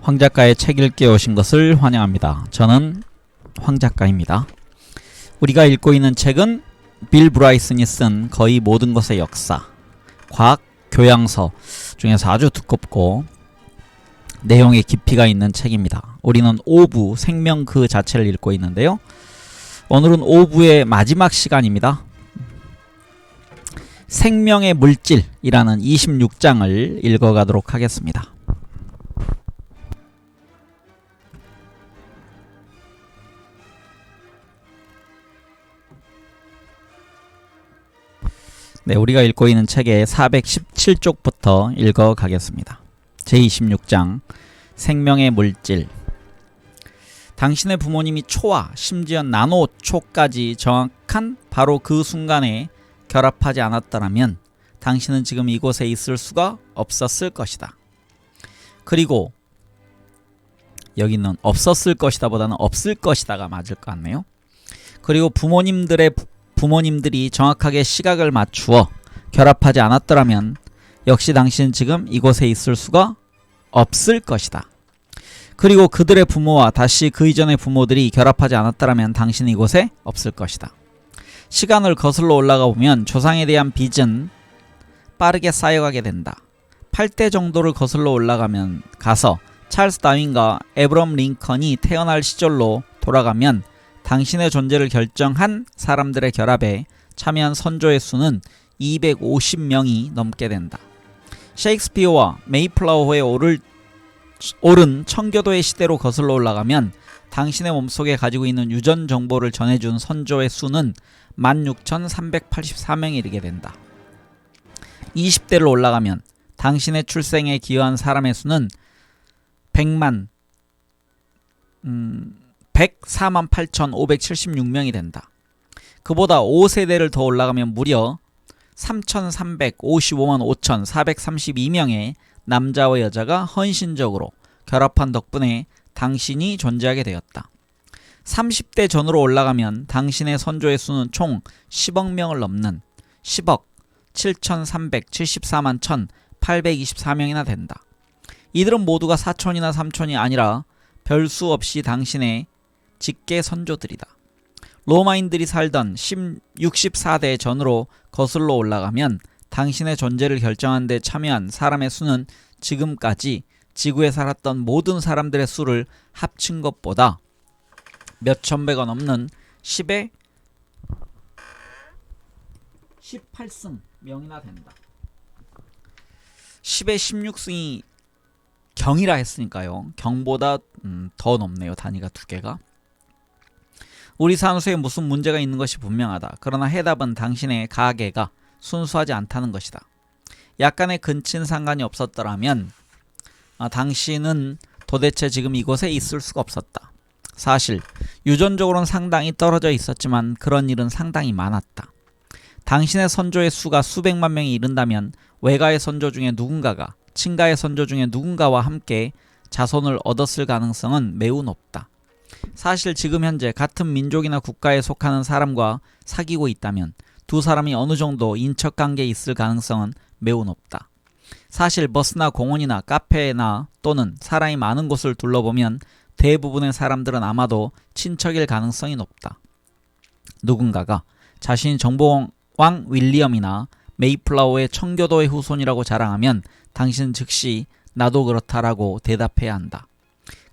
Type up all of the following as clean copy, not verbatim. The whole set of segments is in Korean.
황 작가의 책 읽기에 오신 것을 환영합니다. 저는 황 작가입니다. 우리가 읽고 있는 책은 빌 브라이슨이 쓴 거의 모든 것의 역사, 과학 교양서 중에서 아주 두껍고 내용의 깊이가 있는 책입니다. 우리는 5부 생명 그 자체를 읽고 있는데요. 오늘은 5부의 마지막 시간입니다. 생명의 물질이라는 26장을 읽어가도록 하겠습니다. 네, 우리가 읽고 있는 책의 417쪽부터 읽어가겠습니다. 제26장 생명의 물질. 당신의 부모님이 초와 심지어 나노초까지 정확한 바로 그 순간에 결합하지 않았더라면 당신은 지금 이곳에 있을 수가 없었을 것이다. 그리고 여기는 없었을 것이다 보다는 없을 것이다가 맞을 것 같네요. 그리고 부모님들이 정확하게 시각을 맞추어 결합하지 않았더라면 역시 당신은 지금 이곳에 있을 수가 없을 것이다. 그리고 그들의 부모와 다시 그 이전의 부모들이 결합하지 않았더라면 당신은 이곳에 없을 것이다. 시간을 거슬러 올라가 보면 조상에 대한 빚은 빠르게 쌓여가게 된다. 8대 정도를 거슬러 올라가면 가서 찰스 다윈과 에브럼 링컨이 태어날 시절로 돌아가면 당신의 존재를 결정한 사람들의 결합에 참여한 선조의 수는 250명이 넘게 된다. 셰익스피어와 메이플라워에 오른 청교도의 시대로 거슬러 올라가면 당신의 몸속에 가지고 있는 유전 정보를 전해준 선조의 수는 16,384명에 이르게 된다. 20대를 올라가면 당신의 출생에 기여한 사람의 수는 148,576명이 된다. 그보다 5세대를 더 올라가면 무려 3,355만 5,432명의 남자와 여자가 헌신적으로 결합한 덕분에 당신이 존재하게 되었다. 30대 전으로 올라가면 당신의 선조의 수는 총 10억 명을 넘는 10억 7,374만 1,824명이나 된다. 이들은 모두가 사촌이나 삼촌이 아니라 별 수 없이 당신의 직계 선조들이다. 로마인들이 살던 64대 전으로 거슬러 올라가면 당신의 존재를 결정하는 데 참여한 사람의 수는 지금까지 지구에 살았던 모든 사람들의 수를 합친 것보다 몇천 배가 넘는 10의 18승 명이나 된다. 10의 16승이 경이라 했으니까요. 경보다 더 높네요. 단위가 두 개가. 우리 산수에 무슨 문제가 있는 것이 분명하다. 그러나 해답은 당신의 가계가 순수하지 않다는 것이다. 약간의 근친 상관이 없었더라면 당신은 도대체 지금 이곳에 있을 수가 없었다. 사실 유전적으로는 상당히 떨어져 있었지만 그런 일은 상당히 많았다. 당신의 선조의 수가 수백만 명이 이른다면 외가의 선조 중에 누군가가 친가의 선조 중에 누군가와 함께 자손을 얻었을 가능성은 매우 높다. 사실 지금 현재 같은 민족이나 국가에 속하는 사람과 사귀고 있다면 두 사람이 어느 정도 인척관계에 있을 가능성은 매우 높다. 사실 버스나 공원이나 카페나 또는 사람이 많은 곳을 둘러보면 대부분의 사람들은 아마도 친척일 가능성이 높다. 누군가가 자신이 정보왕 윌리엄이나 메이플라워의 청교도의 후손이라고 자랑하면 당신은 즉시 나도 그렇다라고 대답해야 한다.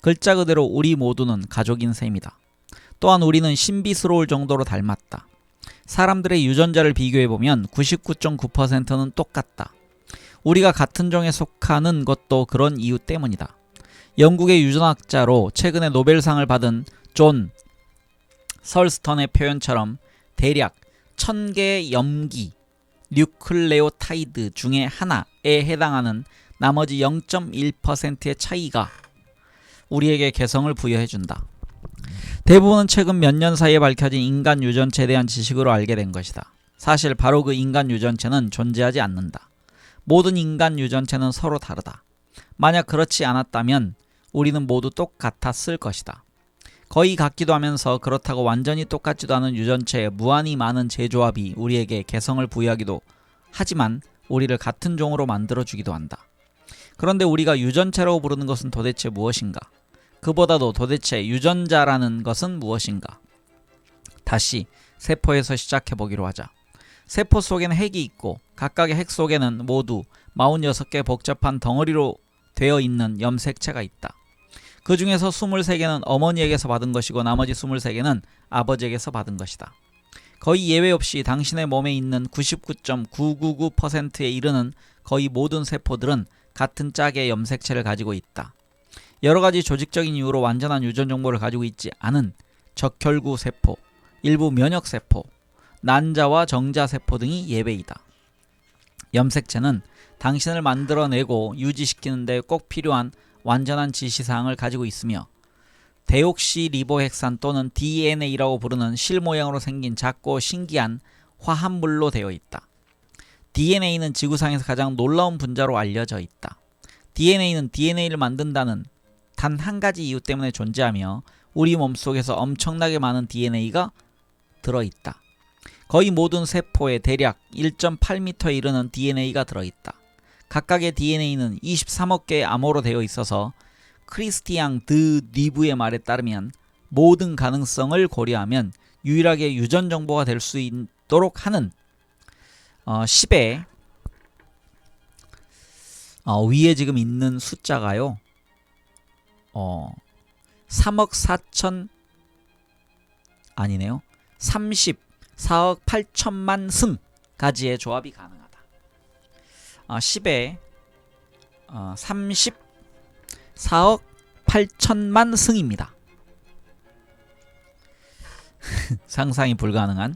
글자 그대로 우리 모두는 가족인 셈이다. 또한 우리는 신비스러울 정도로 닮았다. 사람들의 유전자를 비교해보면 99.9%는 똑같다. 우리가 같은 종에 속하는 것도 그런 이유 때문이다. 영국의 유전학자로 최근에 노벨상을 받은 존 설스턴의 표현처럼 대략 1000개의 염기 뉴클레오타이드 중에 하나에 해당하는 나머지 0.1%의 차이가 우리에게 개성을 부여해준다. 대부분은 최근 몇 년 사이에 밝혀진 인간 유전체에 대한 지식으로 알게 된 것이다. 사실 바로 그 인간 유전체는 존재하지 않는다. 모든 인간 유전체는 서로 다르다. 만약 그렇지 않았다면 우리는 모두 똑같았을 것이다. 거의 같기도 하면서 그렇다고 완전히 똑같지도 않은 유전체의 무한히 많은 재조합이 우리에게 개성을 부여하기도 하지만 우리를 같은 종으로 만들어주기도 한다. 그런데 우리가 유전체라고 부르는 것은 도대체 무엇인가? 그보다도 도대체 유전자라는 것은 무엇인가? 다시 세포에서 시작해 보기로 하자. 세포 속에는 핵이 있고 각각의 핵 속에는 모두 46개 복잡한 덩어리로 되어 있는 염색체가 있다. 그 중에서 23개는 어머니에게서 받은 것이고 나머지 23개는 아버지에게서 받은 것이다. 거의 예외 없이 당신의 몸에 있는 99.999%에 이르는 거의 모든 세포들은 같은 짝의 염색체를 가지고 있다. 여러 가지 조직적인 이유로 완전한 유전 정보를 가지고 있지 않은 적혈구 세포, 일부 면역 세포, 난자와 정자 세포 등이 예외이다. 염색체는 당신을 만들어내고 유지시키는 데 꼭 필요한 완전한 지시사항을 가지고 있으며 데옥시리보핵산 또는 DNA라고 부르는 실 모양으로 생긴 작고 신기한 화합물로 되어 있다. DNA는 지구상에서 가장 놀라운 분자로 알려져 있다. DNA는 DNA를 만든다는 단 한 가지 이유 때문에 존재하며 우리 몸속에서 엄청나게 많은 DNA가 들어있다. 거의 모든 세포에 대략 1.8m에 이르는 DNA가 들어있다. 각각의 DNA는 23억 개의 암호로 되어 있어서 크리스티앙 드 니브의 말에 따르면 모든 가능성을 고려하면 유일하게 유전 정보가 될 수 있도록 하는 10의 위에 지금 있는 숫자가요 3억 4천 아니네요 34억 8천만 승까지의 조합이 가능하다. 10의 34억 8천만 승입니다. 상상이 불가능한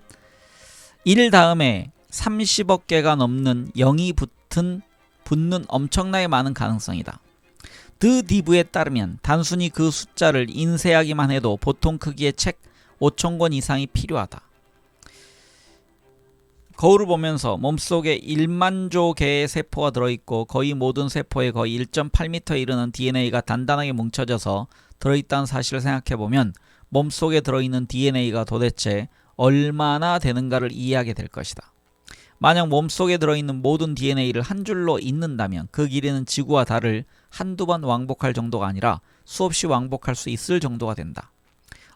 1 다음에 30억 개가 넘는 0이 붙는 엄청나게 많은 가능성이다. 드 디브에 따르면 단순히 그 숫자를 인쇄하기만 해도 보통 크기의 책 5,000권 이상이 필요하다. 거울을 보면서 몸속에 1만조 개의 세포가 들어있고 거의 모든 세포에 거의 1.8m에 이르는 DNA가 단단하게 뭉쳐져서 들어있다는 사실을 생각해보면 몸속에 들어있는 DNA가 도대체 얼마나 되는가를 이해하게 될 것이다. 만약 몸속에 들어있는 모든 DNA를 한 줄로 잇는다면 그 길이는 지구와 달을 한두 번 왕복할 정도가 아니라 수없이 왕복할 수 있을 정도가 된다.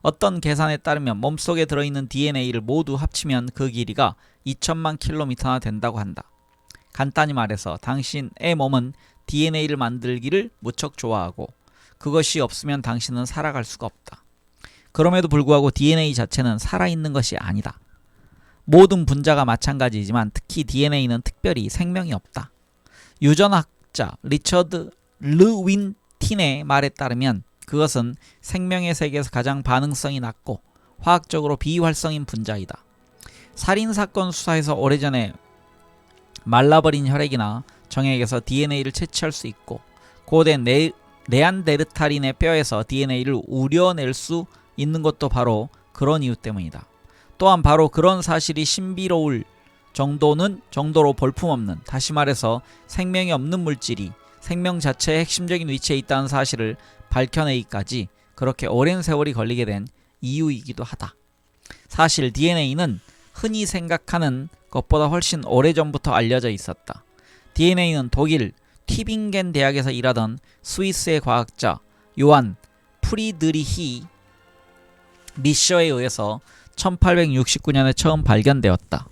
어떤 계산에 따르면 몸속에 들어있는 DNA를 모두 합치면 그 길이가 2천만 킬로미터나 된다고 한다. 간단히 말해서 당신의 몸은 DNA를 만들기를 무척 좋아하고 그것이 없으면 당신은 살아갈 수가 없다. 그럼에도 불구하고 DNA 자체는 살아있는 것이 아니다. 모든 분자가 마찬가지지만 특히 DNA는 특별히 생명이 없다. 유전학자 리처드 르윈틴의 말에 따르면 그것은 생명의 세계에서 가장 반응성이 낮고 화학적으로 비활성인 분자이다. 살인사건 수사에서 오래전에 말라버린 혈액이나 정액에서 DNA를 채취할 수 있고 고대 네안데르탈인의 뼈에서 DNA를 우려낼 수 있는 것도 바로 그런 이유 때문이다. 또한 바로 그런 사실이 신비로울 정도로 볼품없는, 다시 말해서 생명이 없는 물질이 생명 자체의 핵심적인 위치에 있다는 사실을 밝혀내기까지 그렇게 오랜 세월이 걸리게 된 이유이기도 하다. 사실 DNA는 흔히 생각하는 것보다 훨씬 오래전부터 알려져 있었다. DNA는 독일 튜빙겐 대학에서 일하던 스위스의 과학자 요한 프리드리히 미셔에 의해서 1869년에 처음 발견되었다.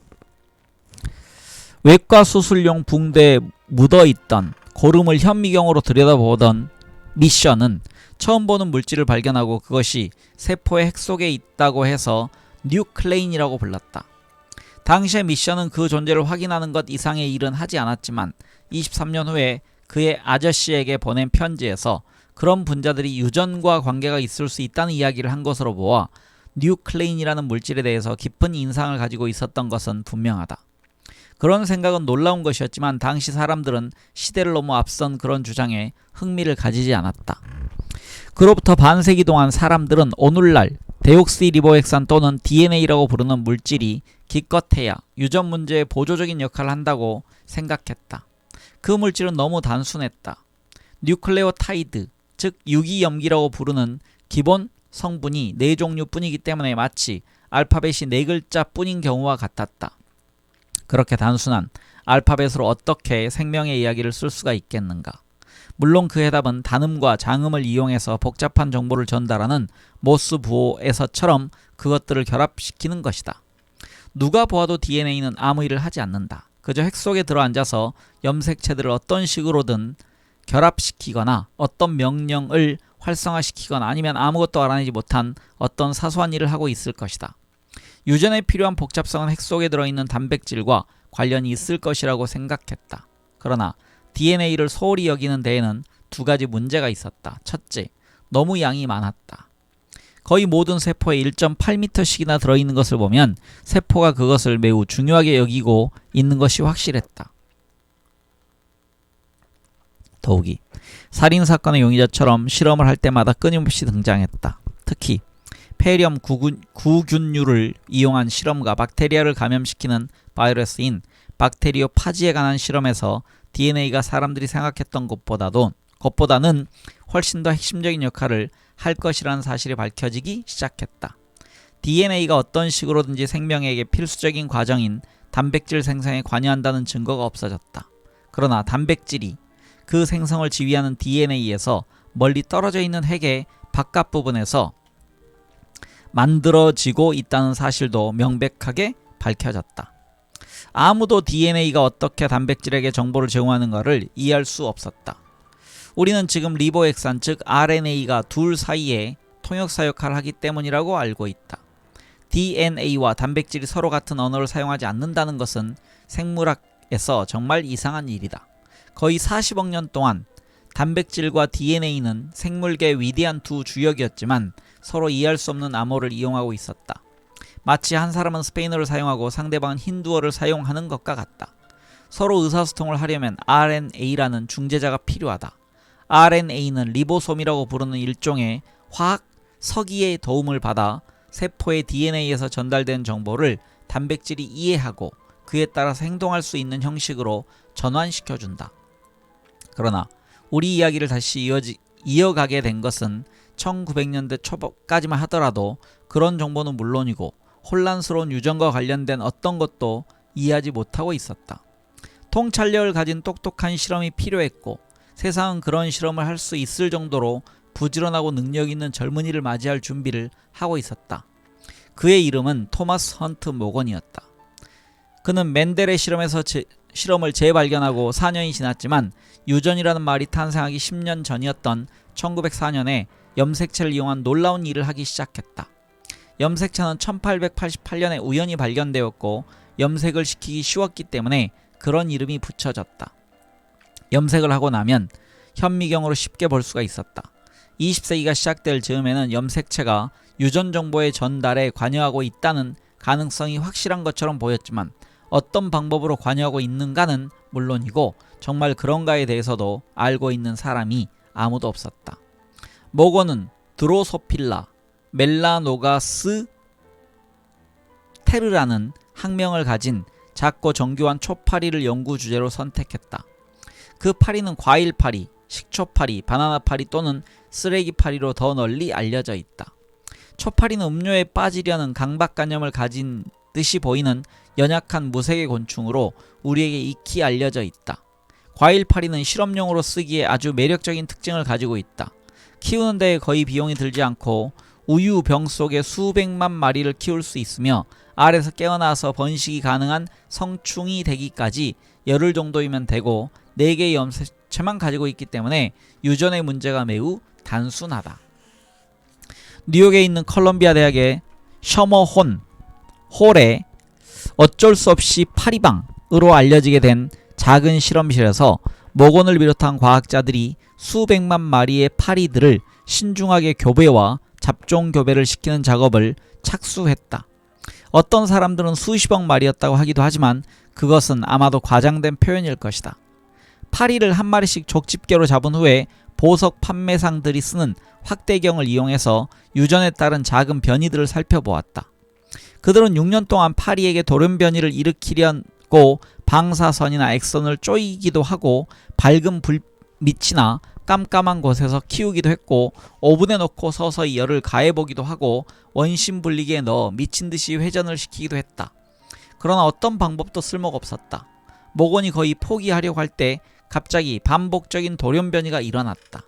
외과 수술용 붕대에 묻어있던 고름을 현미경으로 들여다보던 미셔는 처음 보는 물질을 발견하고 그것이 세포의 핵 속에 있다고 해서 뉴클레인이라고 불렀다. 당시의 미셔는 그 존재를 확인하는 것 이상의 일은 하지 않았지만 23년 후에 그의 아저씨에게 보낸 편지에서 그런 분자들이 유전과 관계가 있을 수 있다는 이야기를 한 것으로 보아 뉴클레인이라는 물질에 대해서 깊은 인상을 가지고 있었던 것은 분명하다. 그런 생각은 놀라운 것이었지만 당시 사람들은 시대를 너무 앞선 그런 주장에 흥미를 가지지 않았다. 그로부터 반세기 동안 사람들은 오늘날 데옥시리보핵산 또는 DNA라고 부르는 물질이 기껏해야 유전 문제에 보조적인 역할을 한다고 생각했다. 그 물질은 너무 단순했다. 뉴클레오타이드, 즉 유기염기라고 부르는 기본 성분이 4종류뿐이기 때문에 마치 알파벳이 4글자 뿐인 경우와 같았다. 그렇게 단순한 알파벳으로 어떻게 생명의 이야기를 쓸 수가 있겠는가? 물론 그 해답은 단음과 장음을 이용해서 복잡한 정보를 전달하는 모스 부호에서처럼 그것들을 결합시키는 것이다. 누가 보아도 DNA는 아무 일을 하지 않는다. 그저 핵 속에 들어앉아서 염색체들을 어떤 식으로든 결합시키거나 어떤 명령을 활성화시키거나 아니면 아무것도 알아내지 못한 어떤 사소한 일을 하고 있을 것이다. 유전에 필요한 복잡성은 핵 속에 들어있는 단백질과 관련이 있을 것이라고 생각했다. 그러나 DNA를 소홀히 여기는 데에는 두 가지 문제가 있었다. 첫째, 너무 양이 많았다. 거의 모든 세포에 1.8m씩이나 들어있는 것을 보면 세포가 그것을 매우 중요하게 여기고 있는 것이 확실했다. 더욱이 살인사건의 용의자처럼 실험을 할 때마다 끊임없이 등장했다. 특히 폐렴 구균류를 이용한 실험과 박테리아를 감염시키는 바이러스인 박테리오 파지에 관한 실험에서 DNA가 사람들이 생각했던 것보다는 훨씬 더 핵심적인 역할을 할 것이라는 사실이 밝혀지기 시작했다. DNA가 어떤 식으로든지 생명에게 필수적인 과정인 단백질 생성에 관여한다는 증거가 없어졌다. 그러나 단백질이 그 생성을 지휘하는 DNA에서 멀리 떨어져 있는 핵의 바깥 부분에서 만들어지고 있다는 사실도 명백하게 밝혀졌다. 아무도 DNA가 어떻게 단백질에게 정보를 제공하는가를 이해할 수 없었다. 우리는 지금 리보엑산 즉 RNA가 둘 사이에 통역사 역할을 하기 때문이라고 알고 있다. DNA와 단백질이 서로 같은 언어를 사용하지 않는다는 것은 생물학에서 정말 이상한 일이다. 거의 40억 년 동안 단백질과 DNA는 생물계의 위대한 두 주역이었지만 서로 이해할 수 없는 암호를 이용하고 있었다. 마치 한 사람은 스페인어를 사용하고 상대방은 힌두어를 사용하는 것과 같다. 서로 의사소통을 하려면 RNA라는 중재자가 필요하다. RNA는 리보솜이라고 부르는 일종의 화학 서기의 도움을 받아 세포의 DNA에서 전달된 정보를 단백질이 이해하고 그에 따라서 행동할 수 있는 형식으로 전환시켜준다. 그러나 우리 이야기를 다시 이어가게 된 것은 1900년대 초까지만 하더라도 그런 정보는 물론이고 혼란스러운 유전과 관련된 어떤 것도 이해하지 못하고 있었다. 통찰력을 가진 똑똑한 실험이 필요했고 세상은 그런 실험을 할 수 있을 정도로 부지런하고 능력 있는 젊은이를 맞이할 준비를 하고 있었다. 그의 이름은 토마스 헌트 모건이었다. 그는 맨델의 실험을 재발견하고 4년이 지났지만 유전이라는 말이 탄생하기 10년 전이었던 1904년에 염색체를 이용한 놀라운 일을 하기 시작했다. 염색체는 1888년에 우연히 발견되었고 염색을 시키기 쉬웠기 때문에 그런 이름이 붙여졌다. 염색을 하고 나면 현미경으로 쉽게 볼 수가 있었다. 20세기가 시작될 즈음에는 염색체가 유전 정보의 전달에 관여하고 있다는 가능성이 확실한 것처럼 보였지만 어떤 방법으로 관여하고 있는가는 물론이고 정말 그런가에 대해서도 알고 있는 사람이 아무도 없었다. 모건은 드로소필라 멜라노가스 테르라는 학명을 가진 작고 정교한 초파리를 연구 주제로 선택했다. 그 파리는 과일파리, 식초파리, 바나나파리 또는 쓰레기파리로 더 널리 알려져 있다. 초파리는 음료에 빠지려는 강박관념을 가진 듯이 보이는 연약한 무색의 곤충으로 우리에게 익히 알려져 있다. 과일파리는 실험용으로 쓰기에 아주 매력적인 특징을 가지고 있다. 키우는 데에 거의 비용이 들지 않고 우유병 속에 수백만 마리를 키울 수 있으며 알에서 깨어나서 번식이 가능한 성충이 되기까지 열흘 정도이면 되고 4개의 염색체만 가지고 있기 때문에 유전의 문제가 매우 단순하다. 뉴욕에 있는 컬럼비아 대학의 셔머 홀에 어쩔 수 없이 파리방으로 알려지게 된 작은 실험실에서 모건을 비롯한 과학자들이 수백만 마리의 파리들을 신중하게 교배와 잡종 교배를 시키는 작업을 착수했다. 어떤 사람들은 수십억 마리였다고 하기도 하지만 그것은 아마도 과장된 표현일 것이다. 파리를 한 마리씩 족집게로 잡은 후에 보석 판매상들이 쓰는 확대경을 이용해서 유전에 따른 작은 변이들을 살펴보았다. 그들은 6년 동안 파리에게 돌연변이를 일으키려고 방사선이나 액선을 쪼이기도 하고 밝은 불빛이나 깜깜한 곳에서 키우기도 했고 오븐에 넣고 서서히 열을 가해보기도 하고 원심분리기에 넣어 미친듯이 회전을 시키기도 했다. 그러나 어떤 방법도 쓸모가 없었다. 모건이 거의 포기하려고 할 때 갑자기 반복적인 돌연변이가 일어났다.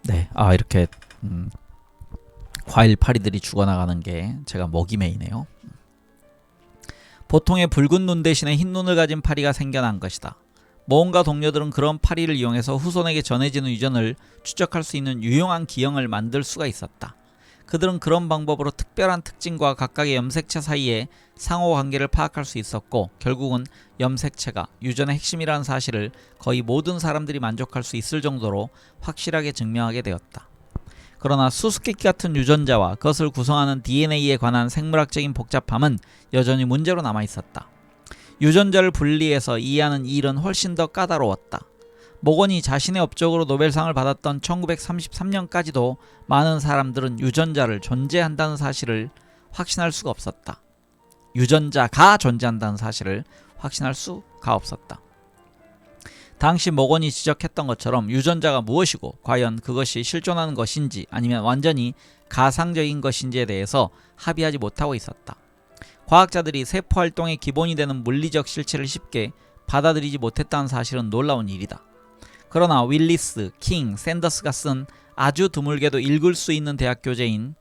네, 이렇게 과일 파리들이 죽어나가는 게 제가 먹이 메이네요. 보통의 붉은 눈 대신에 흰 눈을 가진 파리가 생겨난 것이다. 모험가 동료들은 그런 파리를 이용해서 후손에게 전해지는 유전을 추적할 수 있는 유용한 기형을 만들 수가 있었다. 그들은 그런 방법으로 특별한 특징과 각각의 염색체 사이의 상호관계를 파악할 수 있었고, 결국은 염색체가 유전의 핵심이라는 사실을 거의 모든 사람들이 만족할 수 있을 정도로 확실하게 증명하게 되었다. 그러나 수수께끼 같은 유전자와 그것을 구성하는 DNA에 관한 생물학적인 복잡함은 여전히 문제로 남아있었다. 유전자를 분리해서 이해하는 이 일은 훨씬 더 까다로웠다. 모건이 자신의 업적으로 노벨상을 받았던 1933년까지도 많은 사람들은 유전자를 존재한다는 사실을 확신할 수가 없었다. 유전자가 존재한다는 사실을 확신할 수가 없었다. 당시 모건이 지적했던 것처럼 유전자가 무엇이고 과연 그것이 실존하는 것인지 아니면 완전히 가상적인 것인지에 대해서 합의하지 못하고 있었다. 과학자들이 세포 활동의 기본이 되는 물리적 실체를 쉽게 받아들이지 못했다는 사실은 놀라운 일이다. 그러나 윌리스, 킹, 샌더스가 쓴 아주 드물게도 읽을 수 있는 대학 교재인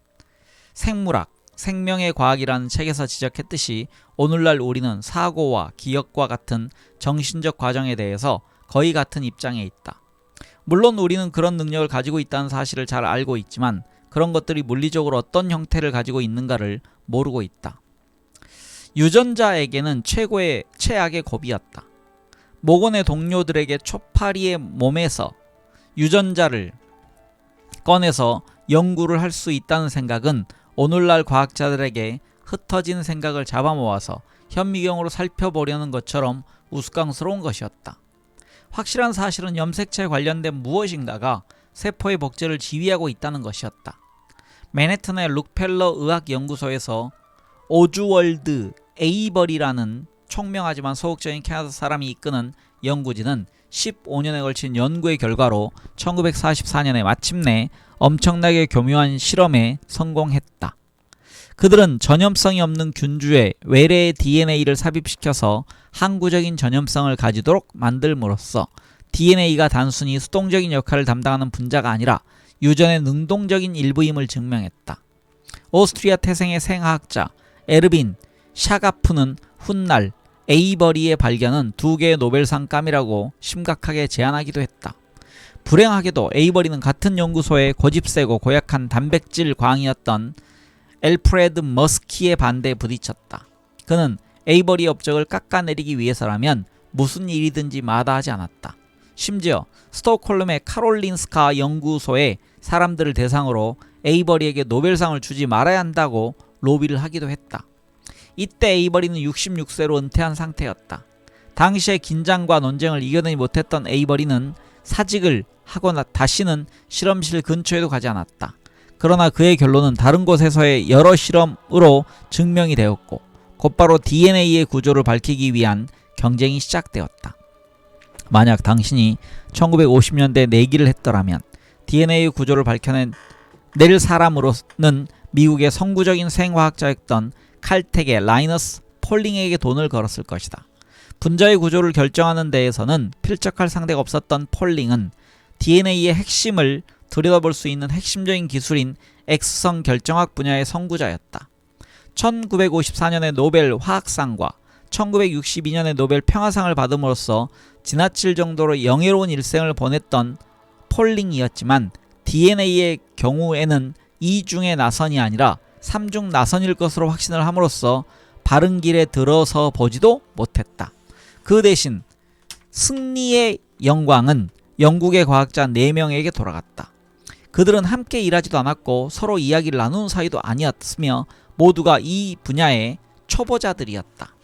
생물학, 생명의 과학이라는 책에서 지적했듯이 오늘날 우리는 사고와 기억과 같은 정신적 과정에 대해서 거의 같은 입장에 있다. 물론 우리는 그런 능력을 가지고 있다는 사실을 잘 알고 있지만 그런 것들이 물리적으로 어떤 형태를 가지고 있는가를 모르고 있다. 유전자에게는 최고의 최악의 고비였다. 모건의 동료들에게 초파리의 몸에서 유전자를 꺼내서 연구를 할 수 있다는 생각은 오늘날 과학자들에게 흩어진 생각을 잡아모아서 현미경으로 살펴보려는 것처럼 우스꽝스러운 것이었다. 확실한 사실은 염색체에 관련된 무엇인가가 세포의 복제를 지휘하고 있다는 것이었다. 맨해튼의 록펠러 의학연구소에서 오즈월드 에이버리라는 총명하지만 소극적인 캐나다 사람이 이끄는 연구진은 15년에 걸친 연구의 결과로 1944년에 마침내 엄청나게 교묘한 실험에 성공했다. 그들은 전염성이 없는 균주에 외래의 DNA를 삽입시켜서 항구적인 전염성을 가지도록 만들므로써 DNA가 단순히 수동적인 역할을 담당하는 분자가 아니라 유전의 능동적인 일부임을 증명했다. 오스트리아 태생의 생화학자 에르빈 샤가프는 훗날 에이버리의 발견은 2개의 노벨상감이라고 심각하게 제안하기도 했다. 불행하게도 에이버리는 같은 연구소의 고집세고 고약한 단백질 광이었던 엘프레드 머스키의 반대에 부딪혔다. 그는 에이버리의 업적을 깎아내리기 위해서라면 무슨 일이든지 마다하지 않았다. 심지어 스톡홀름의 카롤린스카 연구소의 사람들을 대상으로 에이버리에게 노벨상을 주지 말아야 한다고 로비를 하기도 했다. 이때 에이버리는 66세로 은퇴한 상태였다. 당시의 긴장과 논쟁을 이겨내지 못했던 에이버리는 사직을 하거나 다시는 실험실 근처에도 가지 않았다. 그러나 그의 결론은 다른 곳에서의 여러 실험으로 증명이 되었고 곧바로 DNA의 구조를 밝히기 위한 경쟁이 시작되었다. 만약 당신이 1950년대에 내기를 했더라면 DNA의 구조를 밝혀낼 사람으로는 미국의 선구적인 생화학자였던 칼텍의 라이너스 폴링에게 돈을 걸었을 것이다. 분자의 구조를 결정하는 데에서는 필적할 상대가 없었던 폴링은 DNA의 핵심을 들여다볼 수 있는 핵심적인 기술인 X성 결정학 분야의 선구자였다. 1954년에 노벨 화학상과 1962년에 노벨 평화상을 받음으로써 지나칠 정도로 영예로운 일생을 보냈던 폴링이었지만 DNA의 경우에는 2중의 나선이 아니라 3중 나선일 것으로 확신을 함으로써 바른 길에 들어서 보지도 못했다. 그 대신 승리의 영광은 영국의 과학자 4명에게 돌아갔다. 그들은 함께 일하지도 않았고 서로 이야기를 나누는 사이도 아니었으며 모두가 이 분야의 초보자들이었다.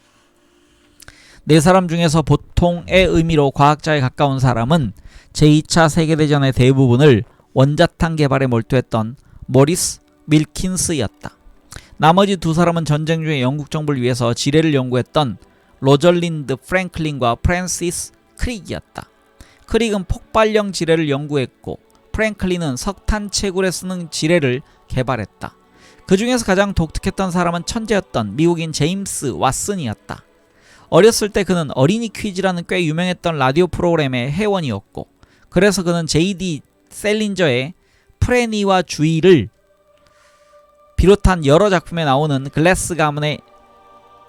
4사람 중에서 보통의 의미로 과학자에 가까운 사람은 제2차 세계대전의 대부분을 원자탄 개발에 몰두했던 모리스 밀킨스였다. 나머지 2사람은 전쟁 중에 영국 정부를 위해서 지뢰를 연구했던 로절린드 프랭클린과 프랜시스 크릭이었다. 크릭은 폭발형 지뢰를 연구했고 프랭클린은 석탄 채굴에 쓰는 지뢰를 개발했다. 그 중에서 가장 독특했던 사람은 천재였던 미국인 제임스 왓슨이었다. 어렸을 때 그는 어린이 퀴즈라는 꽤 유명했던 라디오 프로그램의 회원이었고, 그래서 그는 J.D. 셀린저의 프레니와 주의를 비롯한 여러 작품에 나오는 글래스 가문의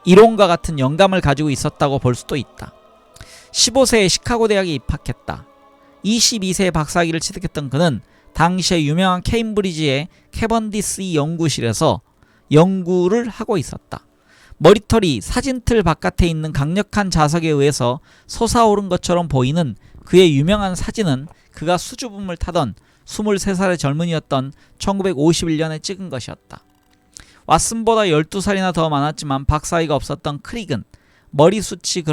이론과 같은 영감을 가지고 있었다고 볼 수도 있다. 15세에 시카고 대학에 입학했다. 22세에 박사학위를 취득했던 그는 당시에 유명한 케임브리지의 캐번디스 연구실에서 연구를 하고 있었다. 머리털이 사진틀 바깥에 있는 강력한 자석에 의해서 솟아오른 것처럼 보이는 그의 유명한 사진은 그가 수줍음을 타던 23살의 젊은이였던 1951년에 찍은 것이었다. 왓슨보다 12살이나 더 많았지만 박사학위가 없었던 크릭은 머리숱이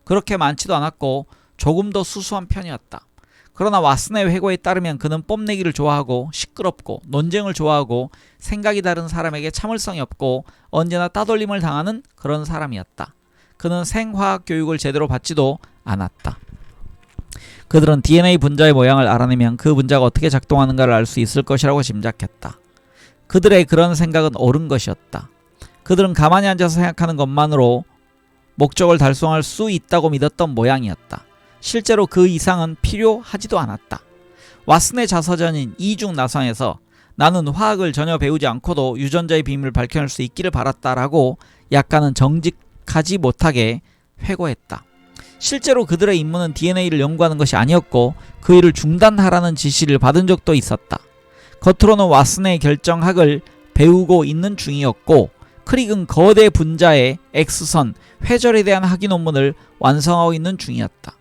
그렇게 많지도 않았고 조금 더 수수한 편이었다. 그러나 왓슨의 회고에 따르면 그는 뽐내기를 좋아하고 시끄럽고 논쟁을 좋아하고 생각이 다른 사람에게 참을성이 없고 언제나 따돌림을 당하는 그런 사람이었다. 그는 생화학 교육을 제대로 받지도 않았다. 그들은 DNA 분자의 모양을 알아내면 그 분자가 어떻게 작동하는가를 알 수 있을 것이라고 짐작했다. 그들의 그런 생각은 옳은 것이었다. 그들은 가만히 앉아서 생각하는 것만으로 목적을 달성할 수 있다고 믿었던 모양이었다. 실제로 그 이상은 필요하지도 않았다. 왓슨의 자서전인 이중 나성에서 나는 화학을 전혀 배우지 않고도 유전자의 비밀을 밝혀낼 수 있기를 바랐다라고 약간은 정직하지 못하게 회고했다. 실제로 그들의 임무는 DNA를 연구하는 것이 아니었고 그 일을 중단하라는 지시를 받은 적도 있었다. 겉으로는 왓슨의 결정학을 배우고 있는 중이었고 크릭은 거대 분자의 X선 회절에 대한 학위 논문을 완성하고 있는 중이었다.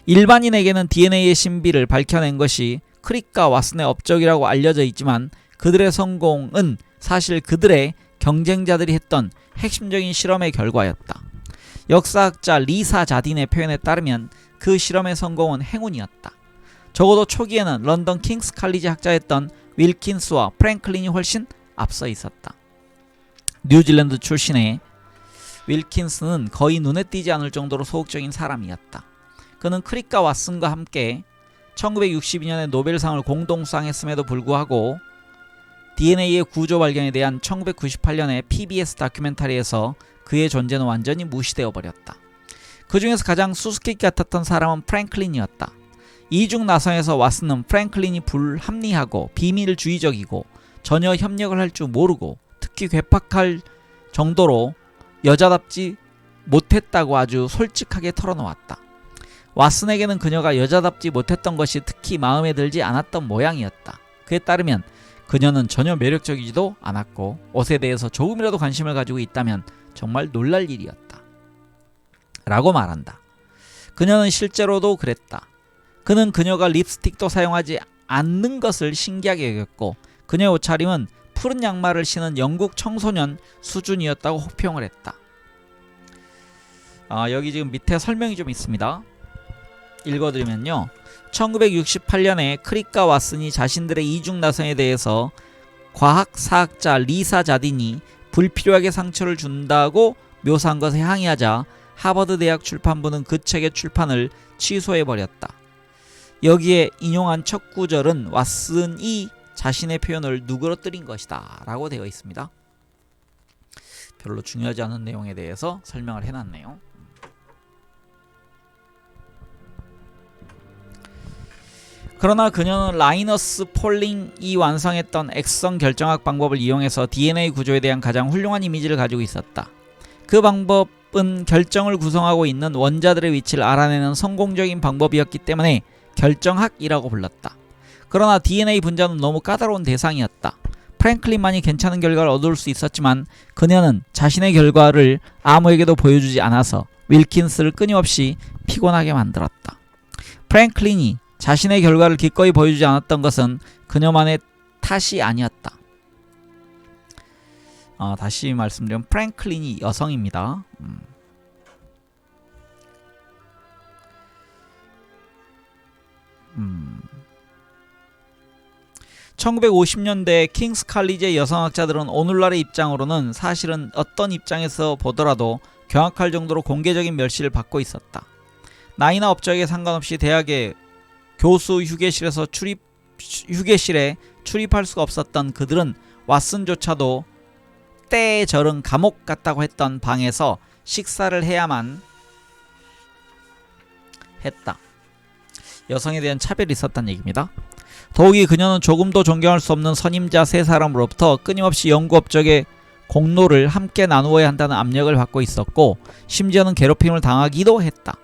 일반인에게는 DNA의 신비를 밝혀낸 것이 크릭과 왓슨의 업적이라고 알려져 있지만 그들의 성공은 사실 그들의 경쟁자들이 했던 핵심적인 실험의 결과였다. 역사학자 리사 자딘의 표현에 따르면 그 실험의 성공은 행운이었다. 적어도 초기에는 런던 킹스 칼리지 학자였던 윌킨스와 프랭클린이 훨씬 앞서 있었다. 뉴질랜드 출신의 윌킨스는 거의 눈에 띄지 않을 정도로 소극적인 사람이었다. 그는 크릭과 왓슨과 함께 1962년에 노벨상을 공동 수상했음에도 불구하고 DNA의 구조 발견에 대한 1998년의 PBS 다큐멘터리에서 그의 존재는 완전히 무시되어 버렸다. 그 중에서 가장 수수께끼 같았던 사람은 프랭클린이었다. 이중 나성에서 왓슨은 프랭클린이 불합리하고 비밀주의적이고 전혀 협력을 할 줄 모르고 특히 괴팍할 정도로 여자답지 못했다고 아주 솔직하게 털어놓았다. 왓슨에게는 그녀가 여자답지 못했던 것이 특히 마음에 들지 않았던 모양이었다. 그에 따르면 그녀는 전혀 매력적이지도 않았고 옷에 대해서 조금이라도 관심을 가지고 있다면 정말 놀랄 일이었다. 라고 말한다. 그녀는 실제로도 그랬다. 그는 그녀가 립스틱도 사용하지 않는 것을 신기하게 여겼고 그녀의 옷차림은 푸른 양말을 신은 영국 청소년 수준이었다고 혹평을 했다. 여기 지금 밑에 설명이 좀 있습니다. 읽어드리면요. 1968년에 크릭과 왓슨이 자신들의 이중나성에 대해서 과학사학자 리사 자딘이 불필요하게 상처를 준다고 묘사한 것에 항의하자 하버드 대학 출판부는 그 책의 출판을 취소해버렸다. 여기에 인용한 첫 구절은 왓슨이 자신의 표현을 누그러뜨린 것이다 라고 되어 있습니다. 별로 중요하지 않은 내용에 대해서 설명을 해놨네요. 그러나 그녀는 라이너스 폴링이 완성했던 X선 결정학 방법을 이용해서 DNA 구조에 대한 가장 훌륭한 이미지를 가지고 있었다. 그 방법은 결정을 구성하고 있는 원자들의 위치를 알아내는 성공적인 방법이었기 때문에 결정학이라고 불렀다. 그러나 DNA 분자는 너무 까다로운 대상이었다. 프랭클린만이 괜찮은 결과를 얻을 수 있었지만 그녀는 자신의 결과를 아무에게도 보여주지 않아서 윌킨스를 끊임없이 피곤하게 만들었다. 프랭클린이 자신의 결과를 기꺼이 보여주지 않았던 것은 그녀만의 탓이 아니었다. 다시 말씀드리면 프랭클린이 여성입니다. 1950년대 킹스 칼리지의 여성학자들은 오늘날의 입장으로는 사실은 어떤 입장에서 보더라도 경악할 정도로 공개적인 멸시를 받고 있었다. 나이나 업적에 상관없이 대학에 교수 휴게실에 출입할 수가 없었던 그들은 왓슨조차도 때에 절은 감옥 같다고 했던 방에서 식사를 해야만 했다. 여성에 대한 차별이 있었다는 얘기입니다. 더욱이 그녀는 조금도 존경할 수 없는 선임자 세 사람으로부터 끊임없이 연구 업적의 공로를 함께 나누어야 한다는 압력을 받고 있었고 심지어는 괴롭힘을 당하기도 했다.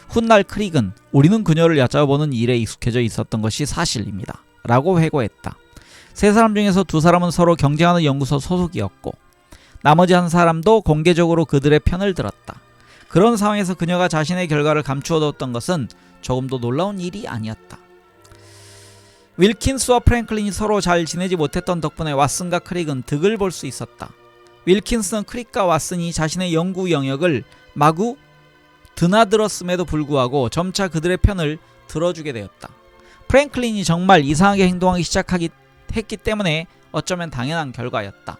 훗날 크릭은 우리는 그녀를 얕잡아보는 일에 익숙해져 있었던 것이 사실입니다. 라고 회고했다. 세 사람 중에서 두 사람은 서로 경쟁하는 연구소 소속이었고 나머지 한 사람도 공개적으로 그들의 편을 들었다. 그런 상황에서 그녀가 자신의 결과를 감추어뒀던 것은 조금도 놀라운 일이 아니었다. 윌킨스와 프랭클린이 서로 잘 지내지 못했던 덕분에 왓슨과 크릭은 득을 볼 수 있었다. 윌킨스는 크릭과 왓슨이 자신의 연구 영역을 마구 드나들었음에도 불구하고 점차 그들의 편을 들어주게 되었다. 프랭클린이 정말 이상하게 행동하기 했기 때문에 어쩌면 당연한 결과였다.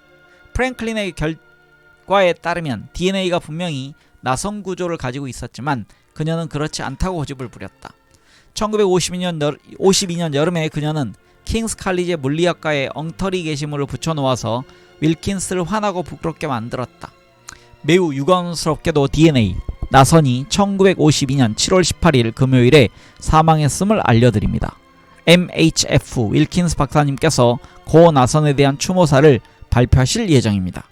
프랭클린의 결과에 따르면 DNA가 분명히 나선 구조를 가지고 있었지만 그녀는 그렇지 않다고 고집을 부렸다. 1952년 여름에 그녀는 킹스 칼리지 물리학과에 엉터리 게시물을 붙여놓아서 윌킨스를 화나고 부끄럽게 만들었다. 매우 유감스럽게도 DNA 나선이 1952년 7월 18일 금요일에 사망했음을 알려드립니다. MHF 윌킨스 박사님께서 고 나선에 대한 추모사를 발표하실 예정입니다.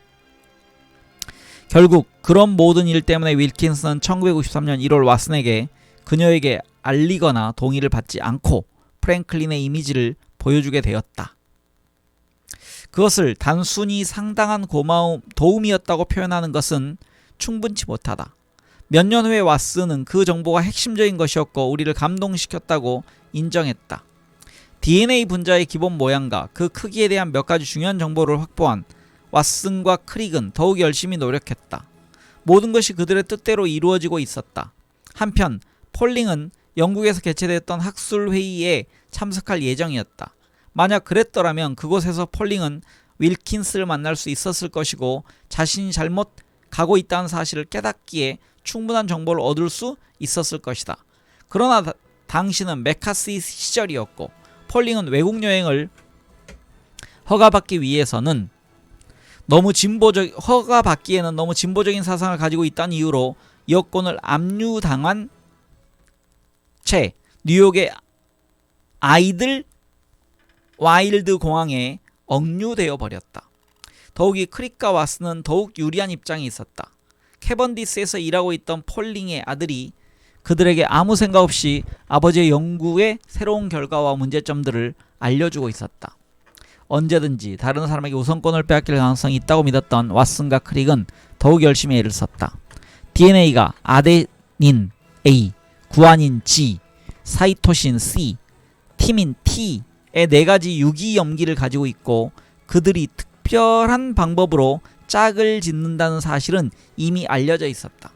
결국 그런 모든 일 때문에 윌킨스는 1953년 1월 왓슨에게 그녀에게 알리거나 동의를 받지 않고 프랭클린의 이미지를 보여주게 되었다. 그것을 단순히 상당한 도움이었다고 표현하는 것은 충분치 못하다. 몇 년 후에 왓슨은 그 정보가 핵심적인 것이었고 우리를 감동시켰다고 인정했다. DNA 분자의 기본 모양과 그 크기에 대한 몇 가지 중요한 정보를 확보한 왓슨과 크릭은 더욱 열심히 노력했다. 모든 것이 그들의 뜻대로 이루어지고 있었다. 한편 폴링은 영국에서 개최됐던 학술회의에 참석할 예정이었다. 만약 그랬더라면 그곳에서 폴링은 윌킨스를 만날 수 있었을 것이고 자신이 잘못 가고 있다는 사실을 깨닫기에 충분한 정보를 얻을 수 있었을 것이다. 그러나 당시는 메카시 시절이었고 폴링은 외국 여행을 허가받기 위해서는 허가받기에는 너무 진보적인 사상을 가지고 있다는 이유로 여권을 압류당한 채 뉴욕의 아이들 와일드 공항에 억류되어 버렸다. 더욱이 크릭과 왓슨은 더욱 유리한 입장에 있었다. 캐번디스에서 일하고 있던 폴링의 아들이 그들에게 아무 생각 없이 아버지의 연구의 새로운 결과와 문제점들을 알려주고 있었다. 언제든지 다른 사람에게 우선권을 빼앗길 가능성이 있다고 믿었던 왓슨과 크릭은 더욱 열심히 애를 썼다. DNA가 아데닌 A, 구아닌 G, 사이토신 C, 티민 T의 4가지 유기염기를 가지고 있고 그들이 특별한 방법으로 짝을 짓는다는 사실은 이미 알려져 있었다.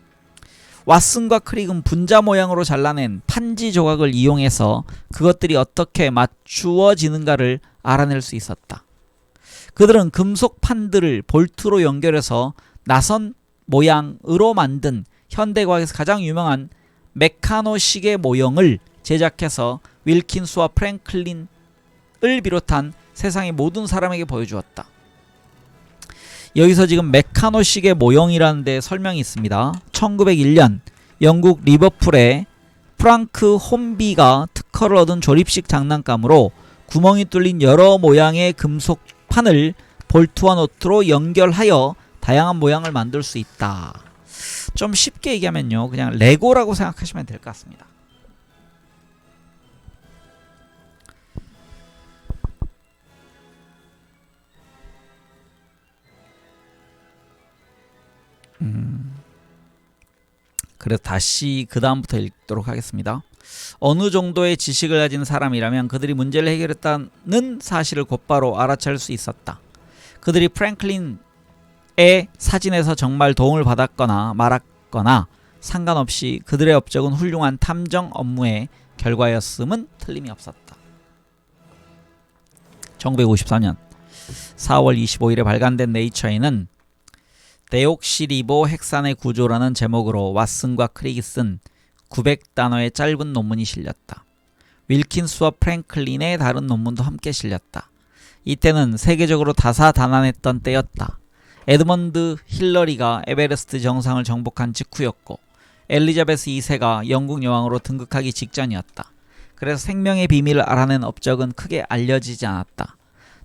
왓슨과 크릭은 분자 모양으로 잘라낸 판지 조각을 이용해서 그것들이 어떻게 맞추어지는가를 알아낼 수 있었다. 그들은 금속 판들을 볼트로 연결해서 나선 모양으로 만든 현대과학에서 가장 유명한 메카노 시계 모형을 제작해서 윌킨스와 프랭클린을 비롯한 세상의 모든 사람에게 보여주었다. 여기서 지금 메카노 시계 모형이라는 데 설명이 있습니다. 1901년 영국 리버풀의 프랑크 홈비가 특허를 얻은 조립식 장난감으로 구멍이 뚫린 여러 모양의 금속 판을 볼트와 너트로 연결하여 다양한 모양을 만들 수 있다. 좀 쉽게 얘기하면요, 그냥 레고라고 생각하시면 될 것 같습니다. 그래서 다시 그 다음부터 읽도록 하겠습니다. 어느 정도의 지식을 가진 사람이라면 그들이 문제를 해결했다는 사실을 곧바로 알아차릴 수 있었다. 그들이 프랭클린의 사진에서 정말 도움을 받았거나 말았거나 상관없이 그들의 업적은 훌륭한 탐정 업무의 결과였음은 틀림이 없었다. 1954년 4월 25일에 발간된 네이처에는 데옥시리보 핵산의 구조라는 제목으로 왓슨과 크릭이 쓴 900단어의 짧은 논문이 실렸다. 윌킨스와 프랭클린의 다른 논문도 함께 실렸다. 이때는 세계적으로 다사다난했던 때였다. 에드먼드 힐러리가 에베레스트 정상을 정복한 직후였고 엘리자베스 2세가 영국 여왕으로 등극하기 직전이었다. 그래서 생명의 비밀을 알아낸 업적은 크게 알려지지 않았다.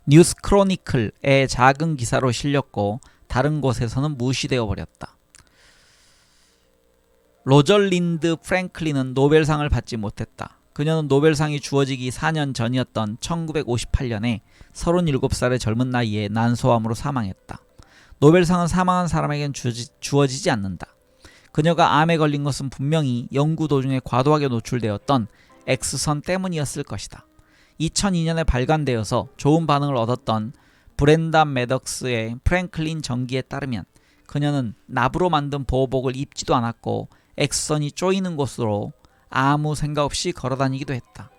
뉴스 크로니클의 작은 기사로 실렸고 다른 곳에서는 무시되어 버렸다. 로절린드 프랭클린은 노벨상을 받지 못했다. 그녀는 노벨상이 주어지기 4년 전이었던 1958년에 37살의 젊은 나이에 난소암으로 사망했다. 노벨상은 사망한 사람에겐 주어지지 않는다. 그녀가 암에 걸린 것은 분명히 연구 도중에 과도하게 노출되었던 X선 때문이었을 것이다. 2002년에 발간되어서 좋은 반응을 얻었던 브렌다 매덕스의 프랭클린 전기에 따르면 그녀는 납으로 만든 보호복을 입지도 않았고 X선이 쪼이는 곳으로 아무 생각 없이 걸어다니기도 했다.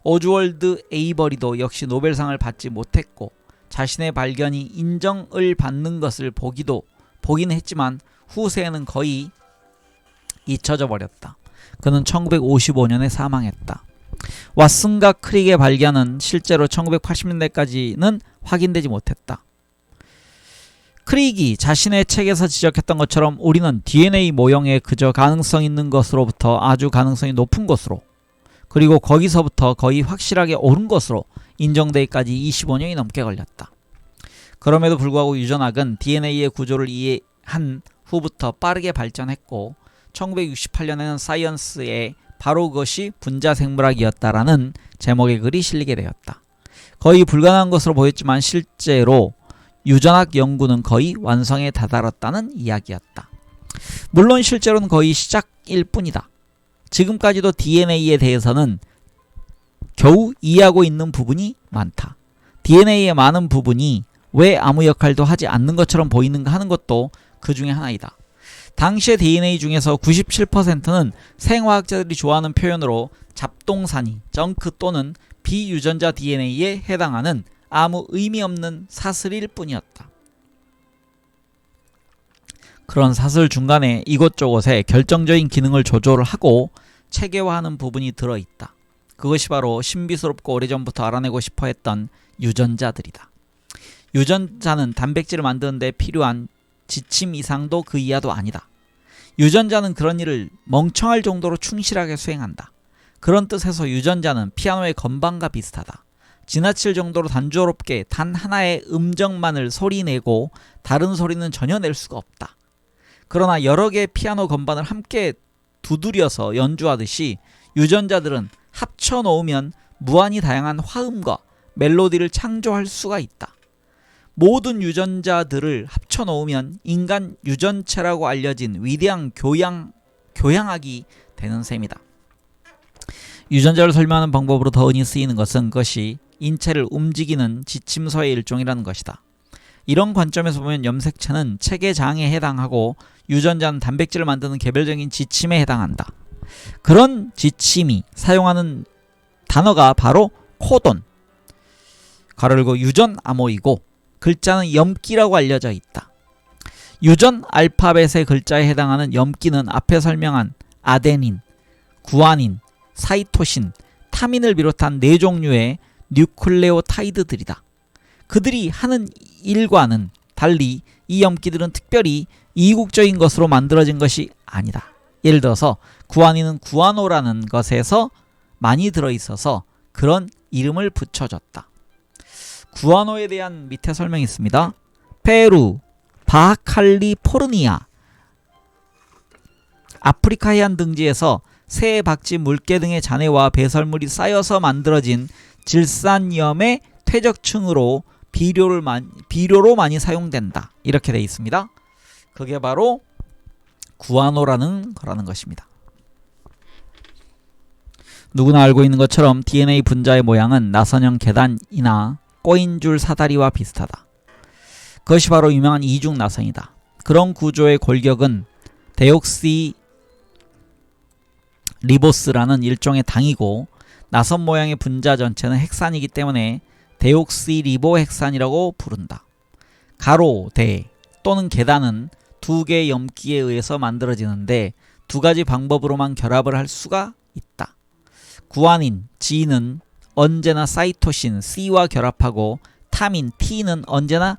오즈월드 에이버리도 역시 노벨상을 받지 못했고 자신의 발견이 인정을 받는 것을 보긴 했지만 후세에는 거의 잊혀져 버렸다. 그는 1955년에 사망했다. 왓슨과 크릭의 발견은 실제로 1980년대까지는 확인되지 못했다. 크릭이 자신의 책에서 지적했던 것처럼 우리는 DNA 모형에 그저 가능성 있는 것으로부터 아주 가능성이 높은 것으로 그리고 거기서부터 거의 확실하게 옳은 것으로 인정되기까지 25년이 넘게 걸렸다. 그럼에도 불구하고 유전학은 DNA의 구조를 이해한 후부터 빠르게 발전했고 1968년에는 사이언스에 바로 그것이 분자생물학이었다라는 제목의 글이 실리게 되었다. 거의 불가능한 것으로 보였지만 실제로 유전학 연구는 거의 완성에 다다랐다는 이야기였다. 물론 실제로는 거의 시작일 뿐이다. 지금까지도 DNA에 대해서는 겨우 이해하고 있는 부분이 많다. DNA의 많은 부분이 왜 아무 역할도 하지 않는 것처럼 보이는가 하는 것도 그 중에 하나이다. 당시의 DNA 중에서 97%는 생화학자들이 좋아하는 표현으로 잡동사니, 정크 또는 비유전자 DNA에 해당하는 아무 의미 없는 사슬일 뿐이었다. 그런 사슬 중간에 이곳저곳에 결정적인 기능을 조절하고 체계화하는 부분이 들어있다. 그것이 바로 신비스럽고 오래전부터 알아내고 싶어 했던 유전자들이다. 유전자는 단백질을 만드는 데 필요한 지침 이상도 그 이하도 아니다. 유전자는 그런 일을 멍청할 정도로 충실하게 수행한다. 그런 뜻에서 유전자는 피아노의 건반과 비슷하다. 지나칠 정도로 단조롭게 단 하나의 음정만을 소리내고 다른 소리는 전혀 낼 수가 없다. 그러나 여러 개의 피아노 건반을 함께 두드려서 연주하듯이 유전자들은 합쳐놓으면 무한히 다양한 화음과 멜로디를 창조할 수가 있다. 모든 유전자들을 합쳐놓으면 인간 유전체라고 알려진 위대한 교양학이 되는 셈이다. 유전자를 설명하는 방법으로 더 흔히 쓰이는 것은 그것이 인체를 움직이는 지침서의 일종이라는 것이다. 이런 관점에서 보면 염색체는 체계장에 해당하고 유전자는 단백질을 만드는 개별적인 지침에 해당한다. 그런 지침이 사용하는 단어가 바로 코돈, 가로 열고 유전 암호이고 글자는 염기라고 알려져 있다. 유전 알파벳의 글자에 해당하는 염기는 앞에 설명한 아데닌, 구아닌, 사이토신, 타민을 비롯한 4종류의 뉴클레오타이드들이다. 그들이 하는 일과는 달리 이 염기들은 특별히 이국적인 것으로 만들어진 것이 아니다. 예를 들어서 구아닌은 구아노라는 것에서 많이 들어있어서 그런 이름을 붙여줬다. 구아노에 대한 밑에 설명이 있습니다. 페루, 바하칼리포르니아, 아프리카 해안 등지에서 새, 박쥐, 물개 등의 잔해와 배설물이 쌓여서 만들어진 질산염의 퇴적층으로 비료로 많이 사용된다. 이렇게 되어 있습니다. 그게 바로 구아노라는 거라는 것입니다. 누구나 알고 있는 것처럼 DNA 분자의 모양은 나선형 계단이나 꼬인 줄 사다리와 비슷하다. 그것이 바로 유명한 이중 나선이다. 그런 구조의 골격은 데옥시리보스라는 일종의 당이고 나선 모양의 분자 전체는 헥산이기 때문에 데옥시리보헥산이라고 부른다. 가로, 대 또는 계단은 두 개의 염기에 의해서 만들어지는데 두 가지 방법으로만 결합을 할 수가 있다. 구아닌 G는 언제나 사이토신 C와 결합하고 타민 T는 언제나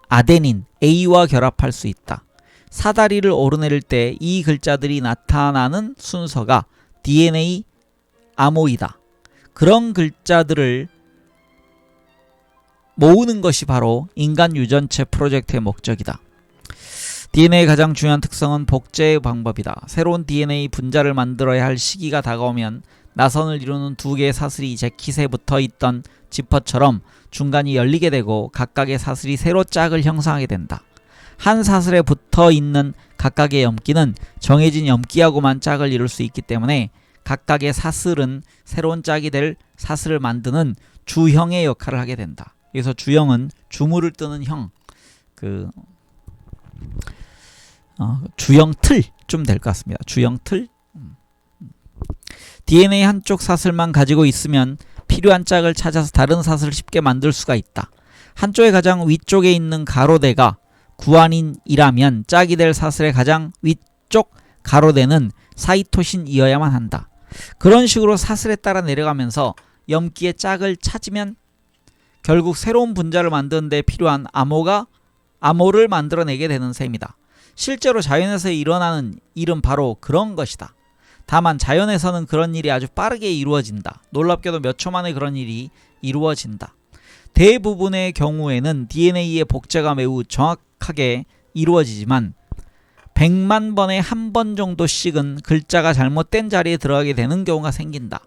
아데닌 A와 결합할 수 있다. 사다리를 오르내릴 때 이 글자들이 나타나는 순서가 DNA 아모이다. 그런 글자들을 모으는 것이 바로 인간 유전체 프로젝트의 목적이다. DNA의 가장 중요한 특성은 복제의 방법이다. 새로운 DNA 분자를 만들어야 할 시기가 다가오면 나선을 이루는 두 개의 사슬이 재킷에 붙어 있던 지퍼처럼 중간이 열리게 되고 각각의 사슬이 새로 짝을 형성하게 된다. 한 사슬에 붙어 있는 각각의 염기는 정해진 염기하고만 짝을 이룰 수 있기 때문에 각각의 사슬은 새로운 짝이 될 사슬을 만드는 주형의 역할을 하게 된다. 그래서 주형은 주물을 뜨는 형, 주형 틀 좀 될 것 같습니다. 주형 틀. DNA 한쪽 사슬만 가지고 있으면 필요한 짝을 찾아서 다른 사슬을 쉽게 만들 수가 있다. 한쪽의 가장 위쪽에 있는 가로대가 구아닌이라면 짝이 될 사슬의 가장 위쪽 가로대는 사이토신이어야만 한다. 그런 식으로 사슬에 따라 내려가면서 염기의 짝을 찾으면 결국 새로운 분자를 만드는 데 필요한 아모를 만들어내게 되는 셈이다. 실제로 자연에서 일어나는 일은 바로 그런 것이다. 다만 자연에서는 그런 일이 아주 빠르게 이루어진다. 놀랍게도 몇 초 만에 그런 일이 이루어진다. 대부분의 경우에는 DNA의 복제가 매우 정확하게 이루어지지만 100만 번에 한 번 정도씩은 글자가 잘못된 자리에 들어가게 되는 경우가 생긴다.